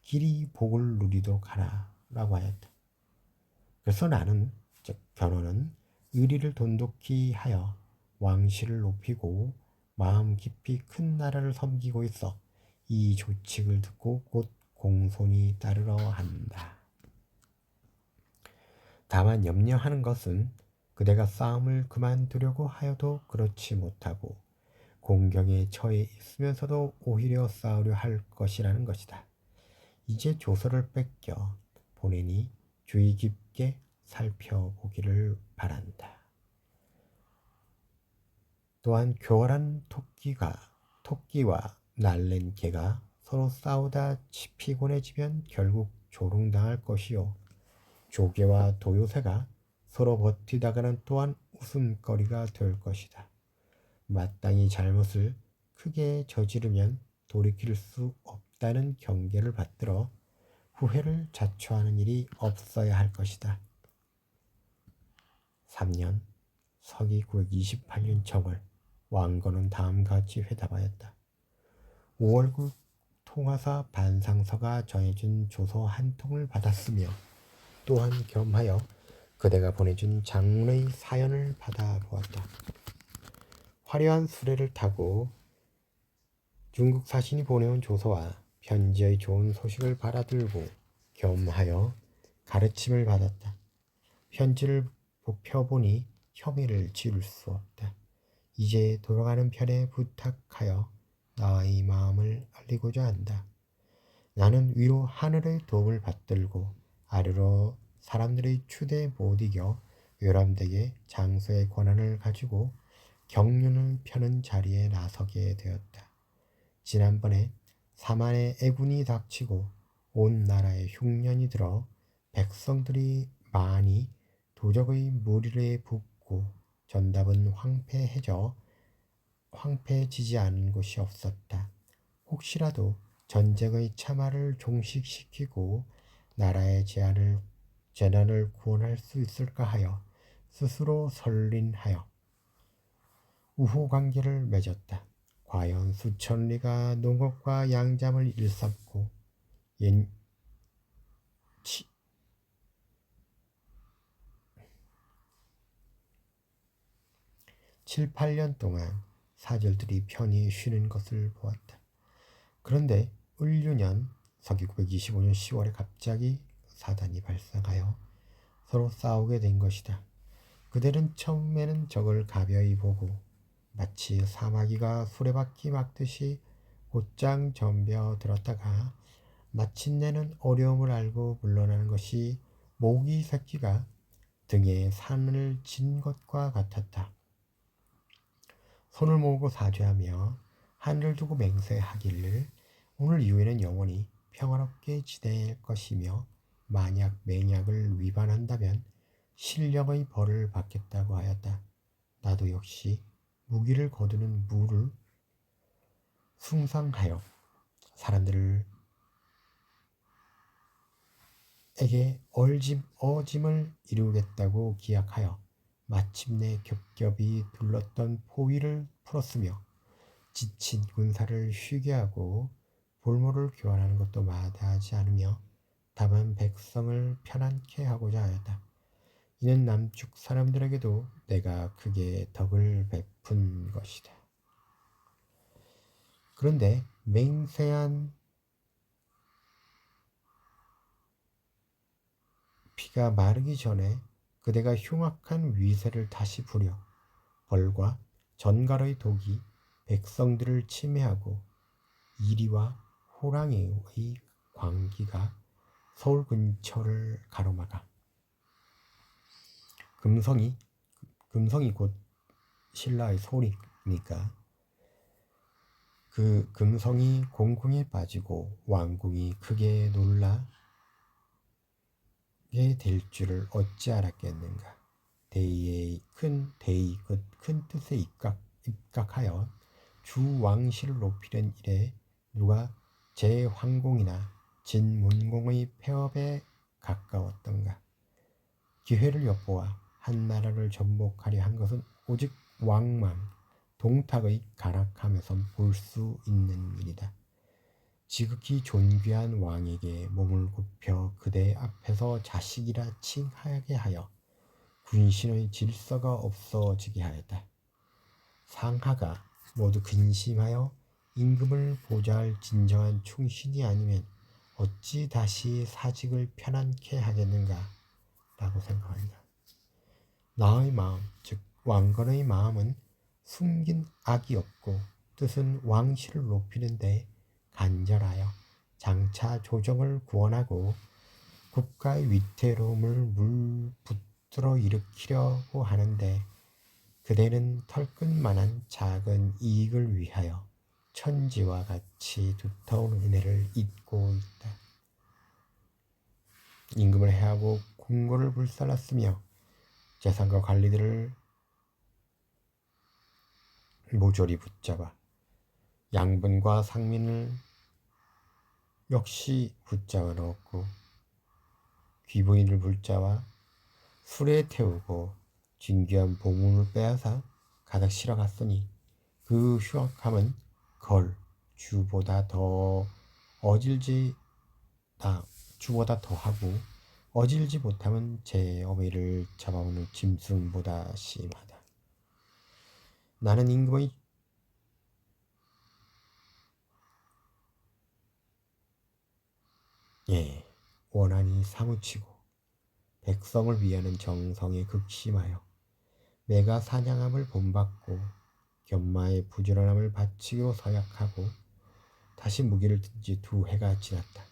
길이 복을 누리도록 하라 라고 하였다. 그래서 나는, 즉 변호는 의리를 돈독히 하여 왕실을 높이고 마음 깊이 큰 나라를 섬기고 있어 이 조칙을 듣고 곧 공손히 따르러 한다. 다만 염려하는 것은 그대가 싸움을 그만두려고 하여도 그렇지 못하고 공경에 처해 있으면서도 오히려 싸우려 할 것이라는 것이다. 이제 조서를 뺏겨 보내니 주의 깊게 살펴보기를 바란다. 또한 교활한 토끼와 날랜 개가 서로 싸우다 피곤해지면 결국 조롱당할 것이요. 조개와 도요새가 서로 버티다가는 또한 웃음거리가 될 것이다. 마땅히 잘못을 크게 저지르면 돌이킬 수 없다는 경계를 받들어 후회를 자초하는 일이 없어야 할 것이다. 3년 서기 928년 정월 왕건은 다음과 같이 회답하였다. 5월국 통화사 반상서가 전해준 조서 한 통을 받았으며 또한 겸하여 그대가 보내준 장문의 사연을 받아보았다. 화려한 수레를 타고 중국 사신이 보내온 조서와 편지의 좋은 소식을 받아들고 겸하여 가르침을 받았다. 편지를 펴보니 혐의를 지울 수 없다. 이제 돌아가는 편에 부탁하여 나의 마음을 알리고자 한다. 나는 위로 하늘의 도움을 받들고 아래로 사람들의 추대 못 이겨 외람되게 장수의 권한을 가지고 경륜을 펴는 자리에 나서게 되었다. 지난번에 사만의 애군이 닥치고 온 나라에 흉년이 들어 백성들이 많이 도적의 무리에 붙고 전답은 황폐해지지 않은 곳이 없었다. 혹시라도 전쟁의 참화를 종식시키고 나라의 재난을 구원할 수 있을까 하여 스스로 설린하여 우호관계를 맺었다. 과연 수천리가 농업과 양잠을 일삼고 7, 8년 동안 사절들이 편히 쉬는 것을 보았다. 그런데 을유년 서기 925년 10월에 갑자기 사단이 발생하여 서로 싸우게 된 것이다. 그들은 처음에는 적을 가벼이 보고 마치 사마귀가 수레바퀴 막듯이 곧장 덤벼 들었다가 마침내는 어려움을 알고 물러나는 것이 모기 새끼가 등에 산을 진 것과 같았다. 손을 모으고 사죄하며 하늘을 두고 맹세하기를 오늘 이후에는 영원히 평화롭게 지낼 것이며 만약 맹약을 위반한다면 신령의 벌을 받겠다고 하였다. 나도 역시 무기를 거두는 무를 숭상하여 사람들에게 어짐을 이루겠다고 기약하여 마침내 겹겹이 둘렀던 포위를 풀었으며 지친 군사를 쉬게 하고 볼모를 교환하는 것도 마다하지 않으며 다만 백성을 편안케 하고자 하였다. 이는 남쪽 사람들에게도 내가 크게 덕을 베푼 것이다. 그런데 맹세한 피가 마르기 전에 그대가 흉악한 위세를 다시 부려 벌과 전갈의 독이 백성들을 침해하고 이리와 호랑이의 광기가 서울 근처를 가로막아 금성이 곧 신라의 소리니까 그 금성이 공궁에 빠지고 왕궁이 크게 놀라게 될 줄을 어찌 알았겠는가. 대의 큰 뜻에 입각하여 주 왕실을 높이는 일에 누가 제황공이나 진문공의 폐업에 가까웠던가. 기회를 엿보아 한 나라를 전복하려 한 것은 오직 왕망, 동탁의 가락함에서 볼 수 있는 일이다. 지극히 존귀한 왕에게 몸을 굽혀 그대 앞에서 자식이라 칭하게 하여 군신의 질서가 없어지게 하였다. 상하가 모두 근심하여 임금을 보좌할 진정한 충신이 아니면 어찌 다시 사직을 편안케 하겠는가 라고 생각한다. 나의 마음, 즉 왕건의 마음은 숨긴 악이 없고 뜻은 왕실을 높이는 데 간절하여 장차 조정을 구원하고 국가의 위태로움을 물붙들어 일으키려고 하는데 그대는 털끝만한 작은 이익을 위하여 천지와 같이 두터운 은혜를 잊고 있다. 임금을 해하고 궁궐을 불살랐으며 재산과 관리들을 모조리 붙잡아 양분과 상민을 역시 붙잡아 넣었고 귀부인을 붙잡아 술에 태우고 진귀한 보물을 빼앗아 가득 실어갔으니 그 흉악함은 걸 주보다 더하고 어질지 못하면 제 어미를 잡아오는 짐승보다 심하다. 나는 임금의 원한이 사무치고 백성을 위하는 정성에 극심하여 매가 사냥함을 본받고 견마의 부지런함을 바치기로 서약하고 다시 무기를 든 지 2해가 지났다.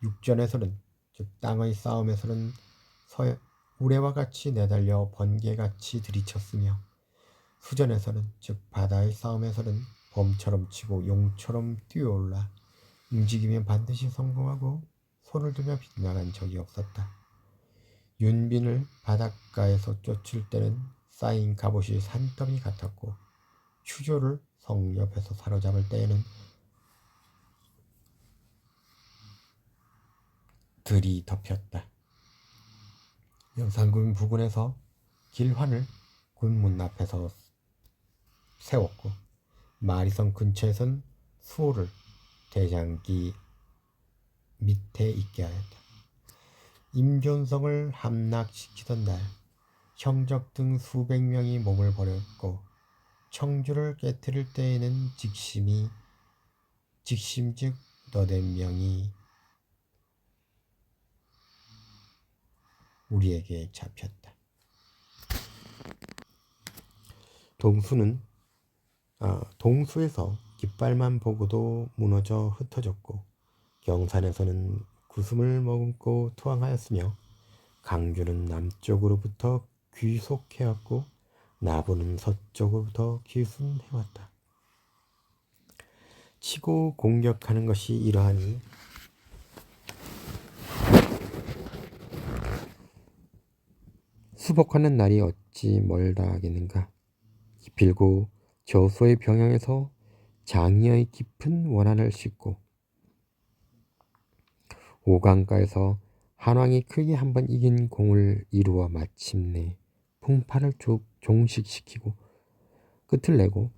육전에서는 즉 땅의 싸움에서는 우레와 같이 내달려 번개같이 들이쳤으며 수전에서는 즉 바다의 싸움에서는 범처럼 치고 용처럼 뛰어올라 움직이면 반드시 성공하고 손을 들며 빗나간 적이 없었다. 윤빈을 바닷가에서 쫓을 때는 쌓인 갑옷이 산더미 같았고 추조를 성 옆에서 사로잡을 때에는 들이 덮였다. 영산군 부근에서 길환을 군문 앞에서 세웠고 마리성 근처에선 수호를 대장기 밑에 있게 하였다. 임존성을 함락시키던 날 형적 등 수백 명이 몸을 버렸고 청주를 깨뜨릴 때에는 직심즉 너댓 명이 우리에게 잡혔다. 동수에서 깃발만 보고도 무너져 흩어졌고 경산에서는 구슴을 머금고 투항하였으며 강주는 남쪽으로부터 귀속해왔고 나부는 서쪽으로부터 귀순해왔다. 치고 공격하는 것이 이러하니 수복하는 날이 어찌 멀다 하겠는가. 빌고 저수의 병영에서 장의의 깊은 원한을 싣고 오강가에서 한왕이 크게 한번 이긴 공을 이루어 마침내 풍파를 종식시키고 끝을 내고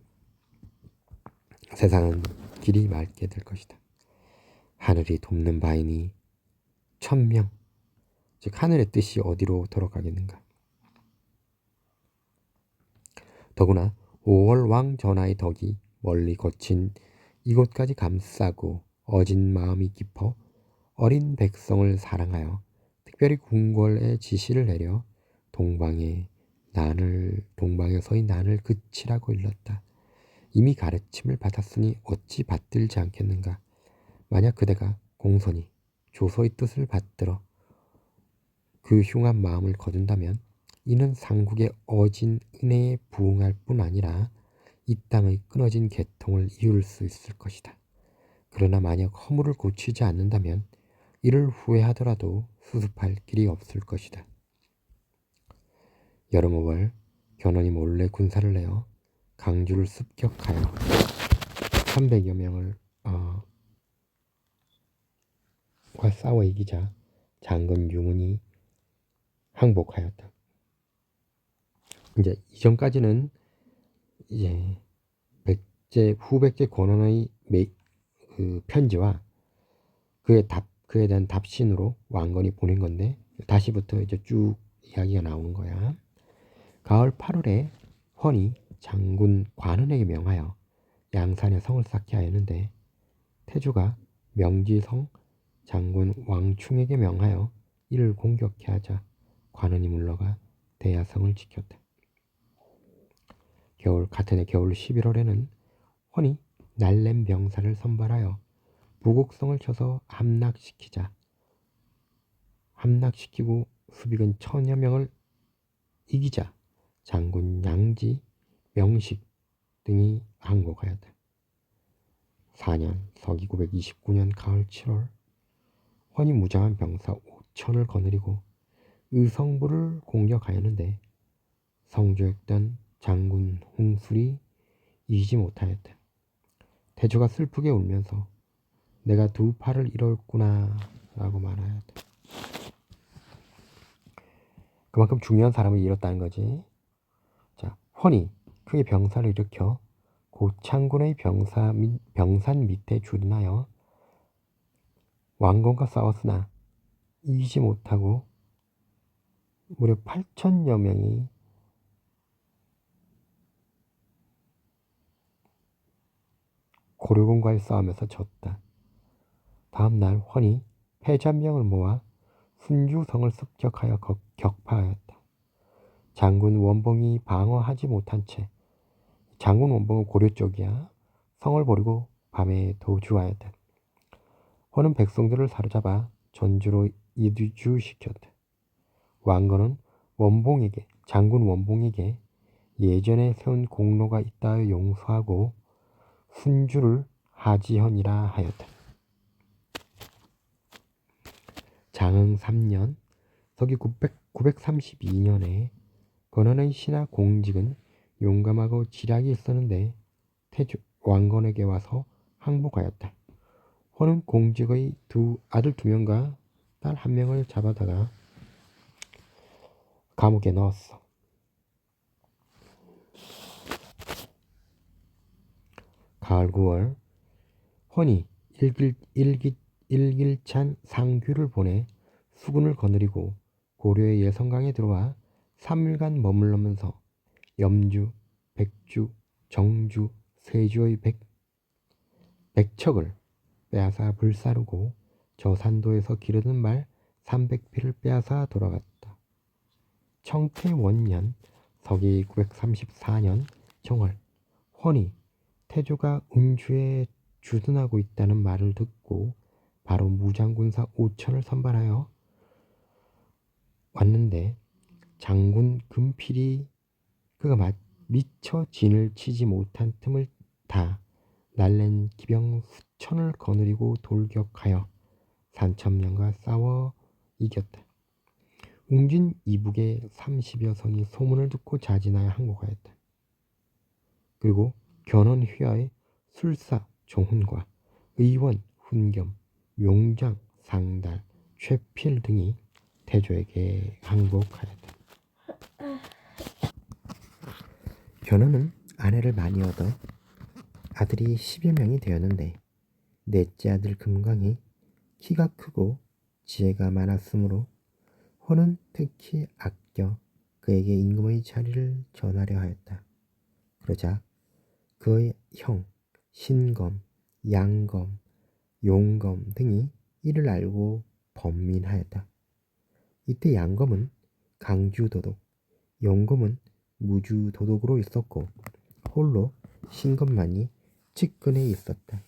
세상은 길이 맑게 될 것이다. 하늘이 돕는 바이니 천명, 즉 하늘의 뜻이 어디로 돌아가겠는가. 더구나 5월 왕 전하의 덕이 멀리 거친 이곳까지 감싸고 어진 마음이 깊어 어린 백성을 사랑하여 특별히 궁궐에 지시를 내려 동방에 난을 동방에서의 난을 그치라고 일렀다. 이미 가르침을 받았으니 어찌 받들지 않겠는가. 만약 그대가 공손히 조서의 뜻을 받들어 그 흉한 마음을 거둔다면 이는 상국의 어진 은혜에 부응할 뿐 아니라 이 땅의 끊어진 계통을 이을 수 있을 것이다. 그러나 만약 허물을 고치지 않는다면 이를 후회하더라도 수습할 길이 없을 것이다. 여름 5월 견훤이 몰래 군사를 내어 강주를 습격하여 300여 명을 과 싸워 이기자 장군 유문이 항복하였다. 이제 이전까지는 이제 후백제 권원의 편지와 그에 대한 답신으로 왕건이 보낸 건데 다시부터 이제 쭉 이야기가 나오는 거야. 가을 8월에 헌이 장군 관원에게 명하여 양산에 성을 쌓게 하였는데 태주가 명지성 장군 왕충에게 명하여 이를 공격해 하자 관원이 물러가 대야성을 지켰다. 같은 해 겨울 11월에는 헌이 날렘 병사를 선발하여 부곡성을 쳐서 함락시키고 수비군 1000여 명을 이기자 장군 양지, 명식 등이 항복하였다. 4년 서기 929년 가을 7월 헌이 무장한 병사 5천을 거느리고 의성부를 공격하였는데 성주였던 장군 홍술이 이기지 못하였다. 태조가 슬프게 울면서 내가 두 팔을 잃었구나 라고 말하였다. 그만큼 중요한 사람을 잃었다는 거지. 자, 헌이 크게 병사를 일으켜 고창군의 병산 밑에 주둔하여 왕건과 싸웠으나 이기지 못하고 무려 8천여 명이 고려군과의 싸움에서 졌다. 다음 날 헌이 패잔병을 모아 순주성을 습격하여 격파하였다. 장군 원봉이 방어하지 못한 채 장군 원봉은 고려 쪽이야. 성을 버리고 밤에 도주하였다. 헌은 백성들을 사로잡아 전주로 이주시켰다. 왕건은 장군 원봉에게 예전에 세운 공로가 있다여 용서하고 순주를 하지헌이라 하였다. 장흥 3년 서기 932년에 권한의 신하 공직은 용감하고 지략이 있었는데 왕건에게 와서 항복하였다. 헌은 공직의 아들 2명과 딸 1명을 잡아다가 감옥에 넣었어. 가을 9월 헌이 일길찬 상규를 보내 수군을 거느리고 고려의 예성강에 들어와 3일간 머물러면서 염주, 백주, 정주, 세주의 백척을 빼앗아 불사르고 저산도에서 기르는 말 300匹를 빼앗아 돌아갔다. 청태원년 서기 934년 정월 헌이 태조가 운주에 주둔하고 있다는 말을 듣고 바로 무장군사 5천을 선발하여 왔는데 장군 금필이 그가 미처 진을 치지 못한 틈을 다 날랜 기병 수천을 거느리고 돌격하여 3,000명과 싸워 이겼다. 웅진 이북의 30여 성이 소문을 듣고 자진하여 항복하였다. 그리고 견훤 휘하의 술사 종훈과 의원 훈겸, 용장 상달, 최필 등이 태조에게 항복하였다. 견훤은 아내를 많이 얻어 아들이 10여 명이 되었는데 넷째 아들 금광이 키가 크고 지혜가 많았으므로 헌은 특히 아껴 그에게 임금의 자리를 전하려 하였다. 그러자 그의 형 신검, 양검, 용검 등이 이를 알고 번민하였다. 이때 양검은 강주도독 용금은 무주도독으로 있었고 홀로 신검만이 측근에 있었다.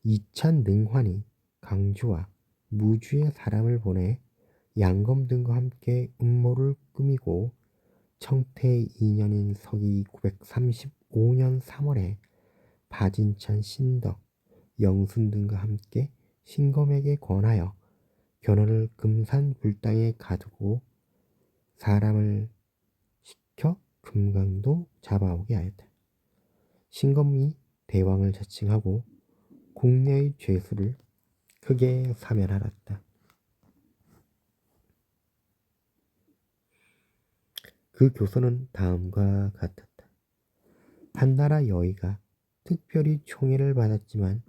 이찬 능환이 강주와 무주에 사람을 보내 양검 등과 함께 음모를 꾸미고 청태 2년인 서기 935년 3월에 바진찬 신덕, 영순 등과 함께 신검에게 권하여 견훤을 금산 불당에 가두고 사람을 시켜 금강도 잡아오게 하였다. 신검이 대왕을 자칭하고 국내의 죄수를 크게 사면하였다. 그 교서는 다음과 같았다. 한나라 여의가 특별히 총애를 받았지만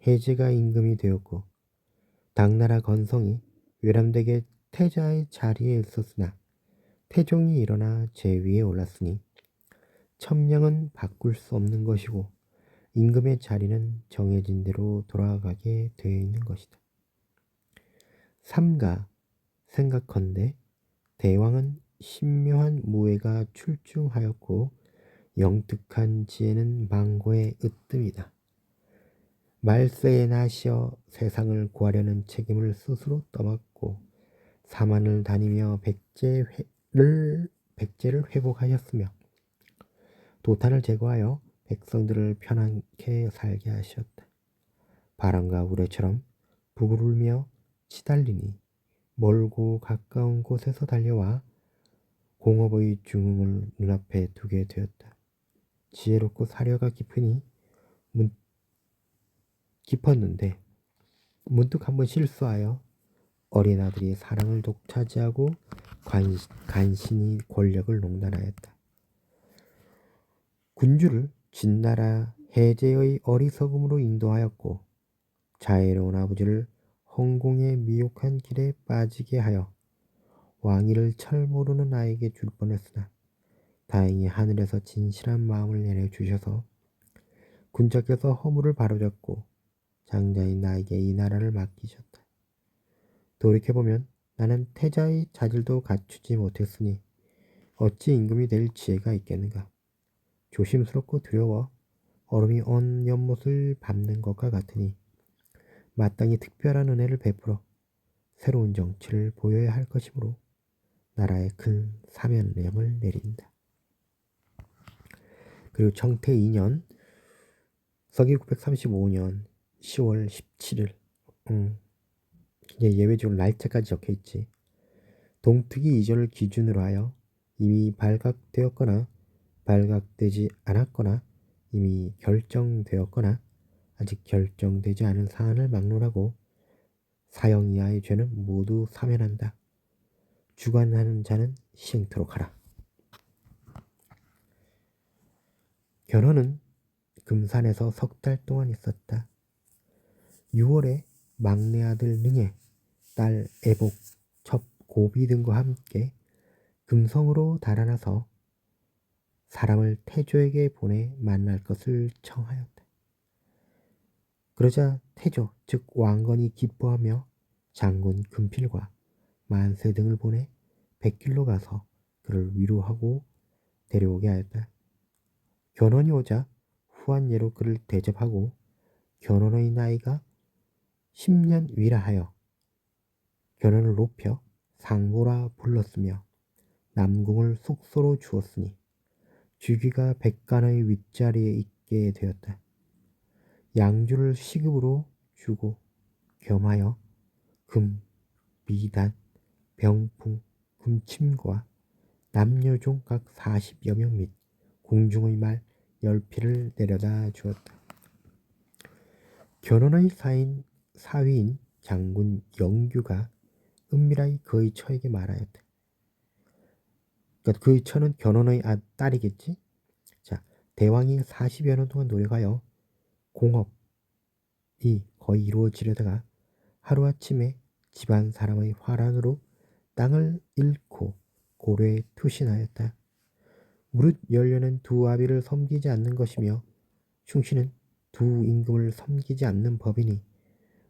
해제가 임금이 되었고 당나라 건성이 외람되게 태자의 자리에 있었으나 태종이 일어나 제위에 올랐으니 천명은 바꿀 수 없는 것이고 임금의 자리는 정해진 대로 돌아가게 되어 있는 것이다. 삼가 생각컨대 대왕은 신묘한 무예가 출중하였고 영특한 지혜는 망고의 으뜸이다. 말세에 나시어 세상을 구하려는 책임을 스스로 떠맡고 사만을 다니며 백제를 회복하였으며 도탄을 제거하여 백성들을 편안케 살게 하셨다. 바람과 우레처럼 북을 울며 치달리니 멀고 가까운 곳에서 달려와 공업의 중흥을 눈앞에 두게 되었다. 지혜롭고 사려가 깊었는데 문득 한번 실수하여 어린 아들이 사랑을 독차지하고 간신히 권력을 농단하였다. 군주를 진나라 해제의 어리석음으로 인도하였고 자애로운 아버지를 헌공의 미혹한 길에 빠지게 하여 왕위를 철 모르는 아이에게 줄 뻔했으나 다행히 하늘에서 진실한 마음을 내려주셔서 군자께서 허물을 바로잡고 장자인 나에게 이 나라를 맡기셨다. 돌이켜보면 나는 태자의 자질도 갖추지 못했으니 어찌 임금이 될 지혜가 있겠는가. 조심스럽고 두려워 얼음이 온 연못을 밟는 것과 같으니 마땅히 특별한 은혜를 베풀어 새로운 정치를 보여야 할 것이므로 나라에 큰 사면령을 내린다. 그리고 청태 2년 서기 935년 10월 17일 예외적으로 날짜까지 적혀있지. 동특이 이전을 기준으로 하여 이미 발각되었거나 발각되지 않았거나 이미 결정되었거나 아직 결정되지 않은 사안을 막론하고 사형 이하의 죄는 모두 사면한다. 주관하는 자는 시행토록 하라. 견훤은 금산에서 석 달 동안 있었다. 6월에 막내 아들 능에, 딸 애복, 첩 고비 등과 함께 금성으로 달아나서 사람을 태조에게 보내 만날 것을 청하였다. 그러자 태조 즉 왕건이 기뻐하며 장군 금필과 만세 등을 보내 백길로 가서 그를 위로하고 데려오게 하였다. 견훤이 오자 후한예로 그를 대접하고 견훤의 나이가 10년 위라 하여 견훤을 높여 상보라 불렀으며 남궁을 숙소로 주었으니 주귀가 백간의 윗자리에 있게 되었다. 양주를 시급으로 주고 겸하여 금, 미단, 병풍, 금침과 남녀종 각 40여 명 및 궁중의 말 10匹를 내려다 주었다. 견훤의 사위인 장군 영규가 은밀하게 그의 처에게 말하였다. 그러니까 그의 처는 견훤의 딸이겠지. 자, 대왕이 40여 년 동안 노력하여 공업이 거의 이루어지려다가 하루아침에 집안 사람의 화란으로 땅을 잃고 고래에 투신하였다. 무릇 연료는 두 아비를 섬기지 않는 것이며 충신은 두 임금을 섬기지 않는 법이니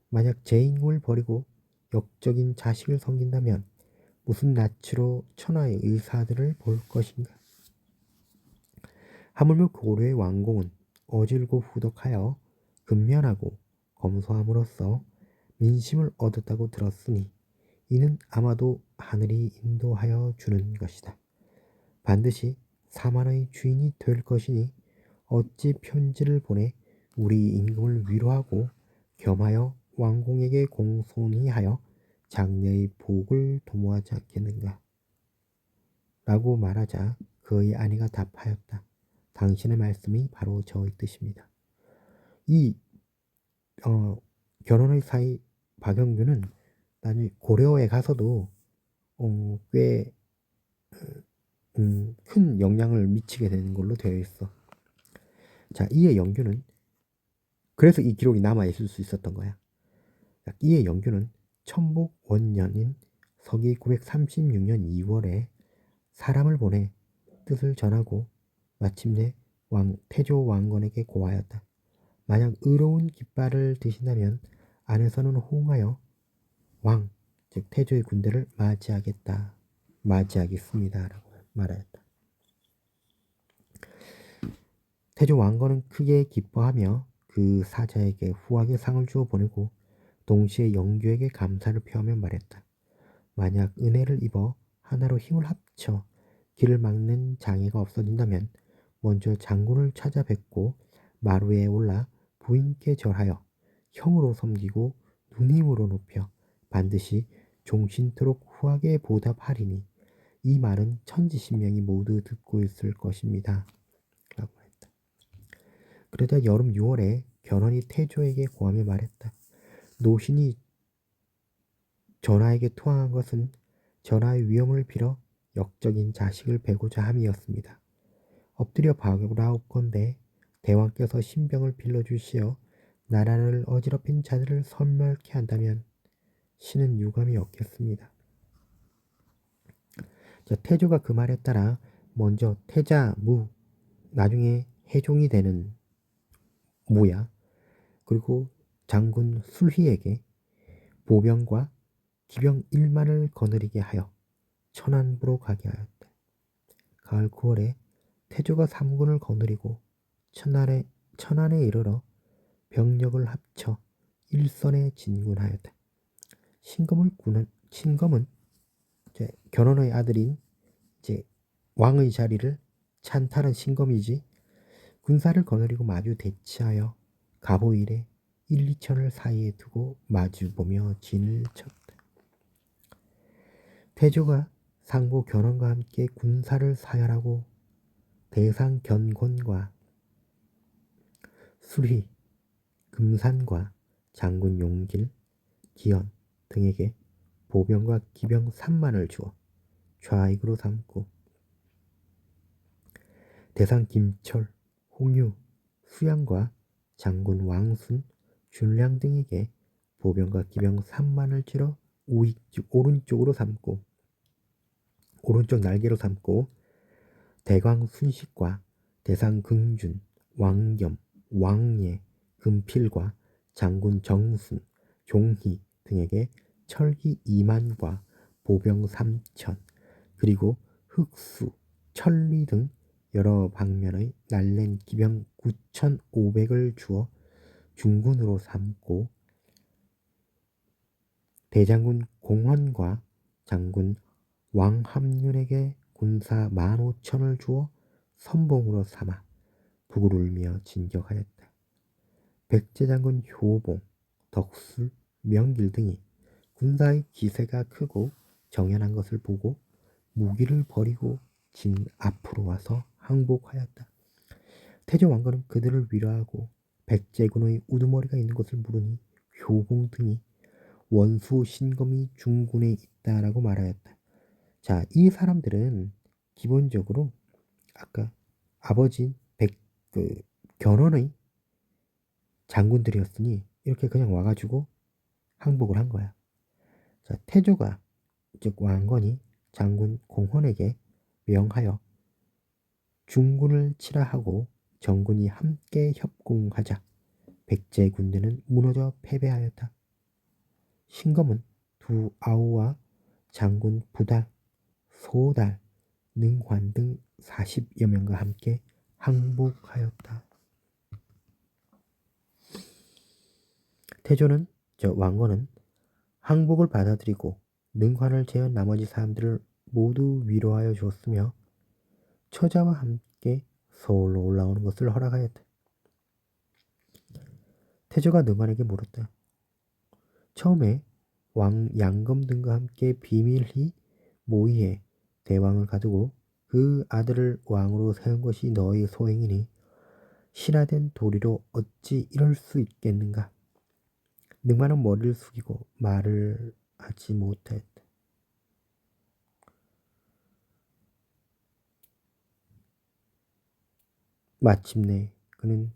만약 제 임금을 버리고 역적인 자식을 섬긴다면 무슨 낯으로 천하의 의사들을 볼 것인가. 하물며 고려의 왕공은 어질고 후덕하여 근면하고 검소함으로써 민심을 얻었다고 들었으니 이는 아마도 하늘이 인도하여 주는 것이다. 반드시 사만의 주인이 될 것이니 어찌 편지를 보내 우리 임금을 위로하고 겸하여 왕공에게 공손히 하여 장래의 복을 도모하지 않겠는가. 라고 말하자 그의 아내가 답하였다. 당신의 말씀이 바로 저의 뜻입니다. 이 결혼의 사이 박영규는 나중에 고려에 가서도 꽤 큰 영향을 미치게 되는 걸로 되어 있어. 자, 이에 영규는 그래서 이 기록이 남아 있을 수 있었던 거야. 자, 이에 영규는 천복 원년인 서기 936년 2월에 사람을 보내 뜻을 전하고 마침내 태조 왕건에게 고하였다. 만약 의로운 깃발을 드신다면 안에서는 호응하여 왕, 즉 태조의 군대를 맞이하겠습니다. 라고 말하였다. 태조 왕건은 크게 기뻐하며 그 사자에게 후하게 상을 주어 보내고 동시에 영규에게 감사를 표하며 말했다. 만약 은혜를 입어 하나로 힘을 합쳐 길을 막는 장애가 없어진다면 먼저 장군을 찾아뵙고 마루에 올라 부인께 절하여 형으로 섬기고 누님으로 높여 반드시 종신토록 후하게 보답하리니 이 말은 천지신명이 모두 듣고 있을 것입니다. 라고 했다. 그러자 여름 6월에 견훤이 태조에게 고하며 말했다. 노신이 전하에게 투항한 것은 전하의 위엄을 빌어 역적인 자식을 베고자 함이었습니다. 엎드려 바라옵건대 대왕께서 신병을 빌려주시어 나라를 어지럽힌 자들을 섬멸케 한다면 신은 유감이 없겠습니다. 자, 태조가 그 말에 따라 먼저 태자, 무, 나중에 해종이 되는 무야, 그리고 장군 술희에게 보병과 기병 1만을 거느리게 하여 천안부로 가게 하였다. 가을 9월에 태조가 3군을 거느리고 천안에 이르러 병력을 합쳐 일선에 진군하였다. 신검은 이제 견훤의 아들인 이제 왕의 자리를 찬탈한 신검이지 군사를 거느리고 마주 대치하여 가보일에 1, 2천을 사이에 두고 마주보며 진을 쳤다. 태조가 상고 견훤과 함께 군사를 사열하고 대상 견곤과 수리, 금산과 장군 용길, 기현 등에게 보병과 기병 3만을 주어 좌익으로 삼고 대상 김철, 홍유, 수양과 장군 왕순, 준량 등에게 보병과 기병 3만을 줄여 오른쪽으로 삼고 오른쪽 날개로 삼고 대광 순식과 대상 긍준, 왕겸, 왕예, 금필과 장군 정순, 종희 등에게 철기 2만과 보병 3천 그리고 흑수, 천리 등 여러 방면의 날랜 기병 9,500을 주어 중군으로 삼고 대장군 공헌과 장군 왕합륜에게 군사 15,000을 주어 선봉으로 삼아 북을 울며 진격하였다. 백제장군 효봉, 덕술, 명길 등이 군사의 기세가 크고 정연한 것을 보고 무기를 버리고 진 앞으로 와서 항복하였다. 태조 왕건은 그들을 위로하고 백제군의 우두머리가 있는 것을 물으니 효봉 등이 원수 신검이 중군에 있다라고 말하였다. 자, 이 사람들은 기본적으로 아까 아버지 견훤의 장군들이었으니 이렇게 그냥 와가지고 항복을 한 거야. 자, 태조가 즉 왕건이 장군 공헌에게 명하여 중군을 치라하고 정군이 함께 협공하자 백제 군대는 무너져 패배하였다. 신검은 두 아우와 장군 부달, 소달, 능환 등 40여 명과 함께 항복하였다. 왕건은 항복을 받아들이고 능환을 제외한 나머지 사람들을 모두 위로하여 주었으며 처자와 함께 서울로 올라오는 것을 허락하였다. 태조가 능환에게 물었다. 처음에 왕 양검 등과 함께 비밀히 모의해 대왕을 가두고 그 아들을 왕으로 세운 것이 너의 소행이니 신하된 도리로 어찌 이럴 수 있겠는가? 능만은 머리를 숙이고 말을 하지 못하였다. 마침내 그는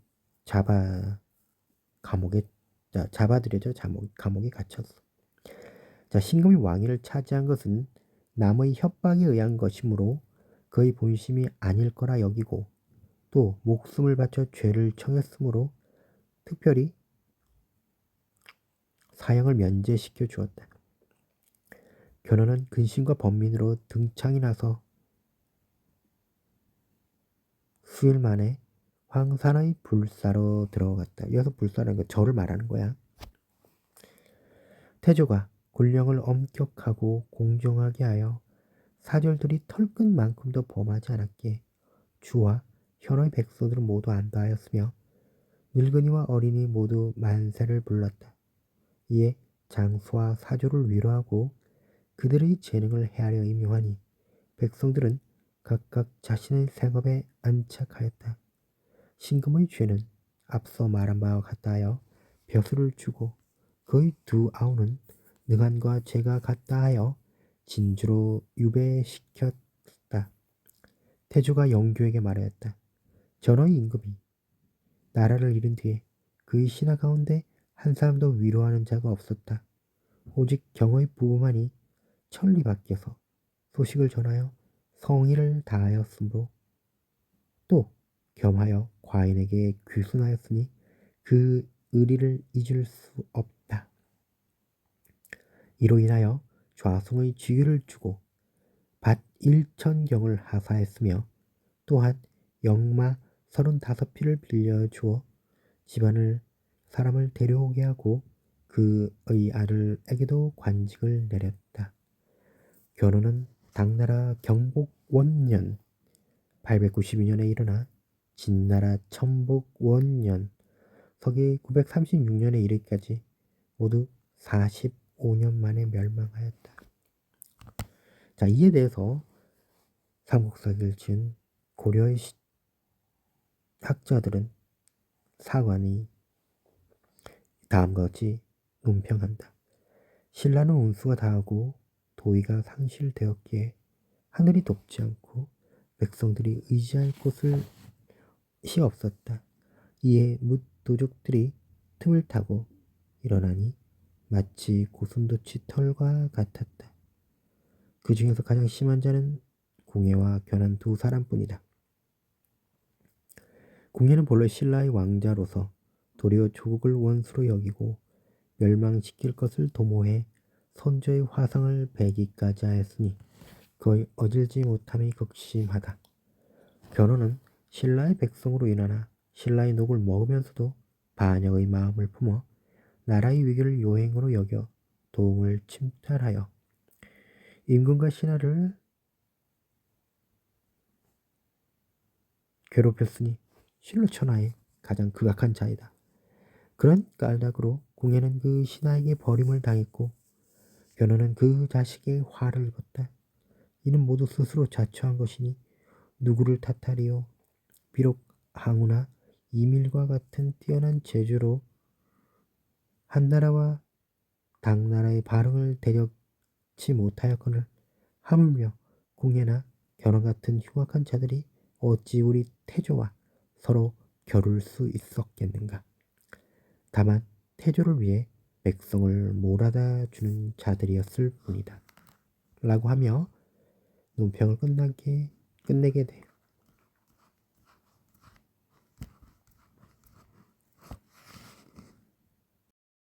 잡아들여져 감옥에 갇혔어. 자, 신금이 왕위를 차지한 것은 남의 협박에 의한 것이므로 그의 본심이 아닐 거라 여기고 또 목숨을 바쳐 죄를 청했으므로 특별히 사형을 면제시켜 주었다. 견훤은 근신과 범민으로 등창이 나서 수일 만에 황산의 불사로 들어갔다. 여기서 불사라는 거 절을 말하는 거야. 태조가 군령을 엄격하고 공정하게 하여 사절들이 털끝만큼도 범하지 않았기에 주와 현의 백성들은 모두 안도하였으며 늙은이와 어린이 모두 만세를 불렀다. 이에 장수와 사조를 위로하고 그들의 재능을 헤아려 임용하니 백성들은 각각 자신의 생업에 안착하였다. 신금의 죄는 앞서 말한 바와 같다 하여 벼슬을 주고 그의 두 아우는 능한과 죄가 같다 하여 진주로 유배시켰다. 태조가 영교에게 말하였다. 전의 임금이 나라를 잃은 뒤에 그의 신하 가운데 한 사람도 위로하는 자가 없었다. 오직 경의 부부만이 천리 밖에서 소식을 전하여 성의를 다하였으므로 또 겸하여 과인에게 귀순하였으니 그 의리를 잊을 수 없다. 이로 인하여 좌송의 직위를 주고 밭 1천경을 하사했으며 또한 영마 35匹를 빌려주어 집안을 사람을 데려오게 하고 그의 아들에게도 관직을 내렸다. 견훤은 당나라 경복 원년 892년에 일어나 진나라 천복 원년 서기 936년에 이르기까지 모두 45년 만에 멸망하였다. 자, 이에 대해서 삼국사기를 지은 고려의 학자들은 사관이 다음과 같이 논평한다. 신라는 운수가 다하고 도의가 상실되었기에 하늘이 돕지 않고 백성들이 의지할 곳이 없었다. 이에 뭇도적들이 틈을 타고 일어나니 마치 고슴도치 털과 같았다. 그 중에서 가장 심한 자는 궁예와 견한 두 사람뿐이다. 궁예는 본래 신라의 왕자로서 도리어 조국을 원수로 여기고 멸망시킬 것을 도모해 선조의 화상을 베기까지 하였으니 거의 어질지 못함이 극심하다. 견훤은 신라의 백성으로 인하여 신라의 녹을 먹으면서도 반역의 마음을 품어 나라의 위기를 요행으로 여겨 도움을 침탈하여 임금과 신하를 괴롭혔으니 실로 천하의 가장 극악한 자이다. 그런 까닭으로 궁예는 그 신하에게 버림을 당했고 견훤은 그 자식의 화를 입었다. 이는 모두 스스로 자초한 것이니 누구를 탓하리요. 비록 항우나 이밀과 같은 뛰어난 재주로 한나라와 당나라의 발흥을 대적치 못하였거늘 하물며 궁예나 견훤 같은 흉악한 자들이 어찌 우리 태조와 서로 겨룰 수 있었겠는가. 다만 태조를 위해 백성을 몰아다 주는 자들이었을 뿐이다. 라고 하며 논평을 끝내게 돼.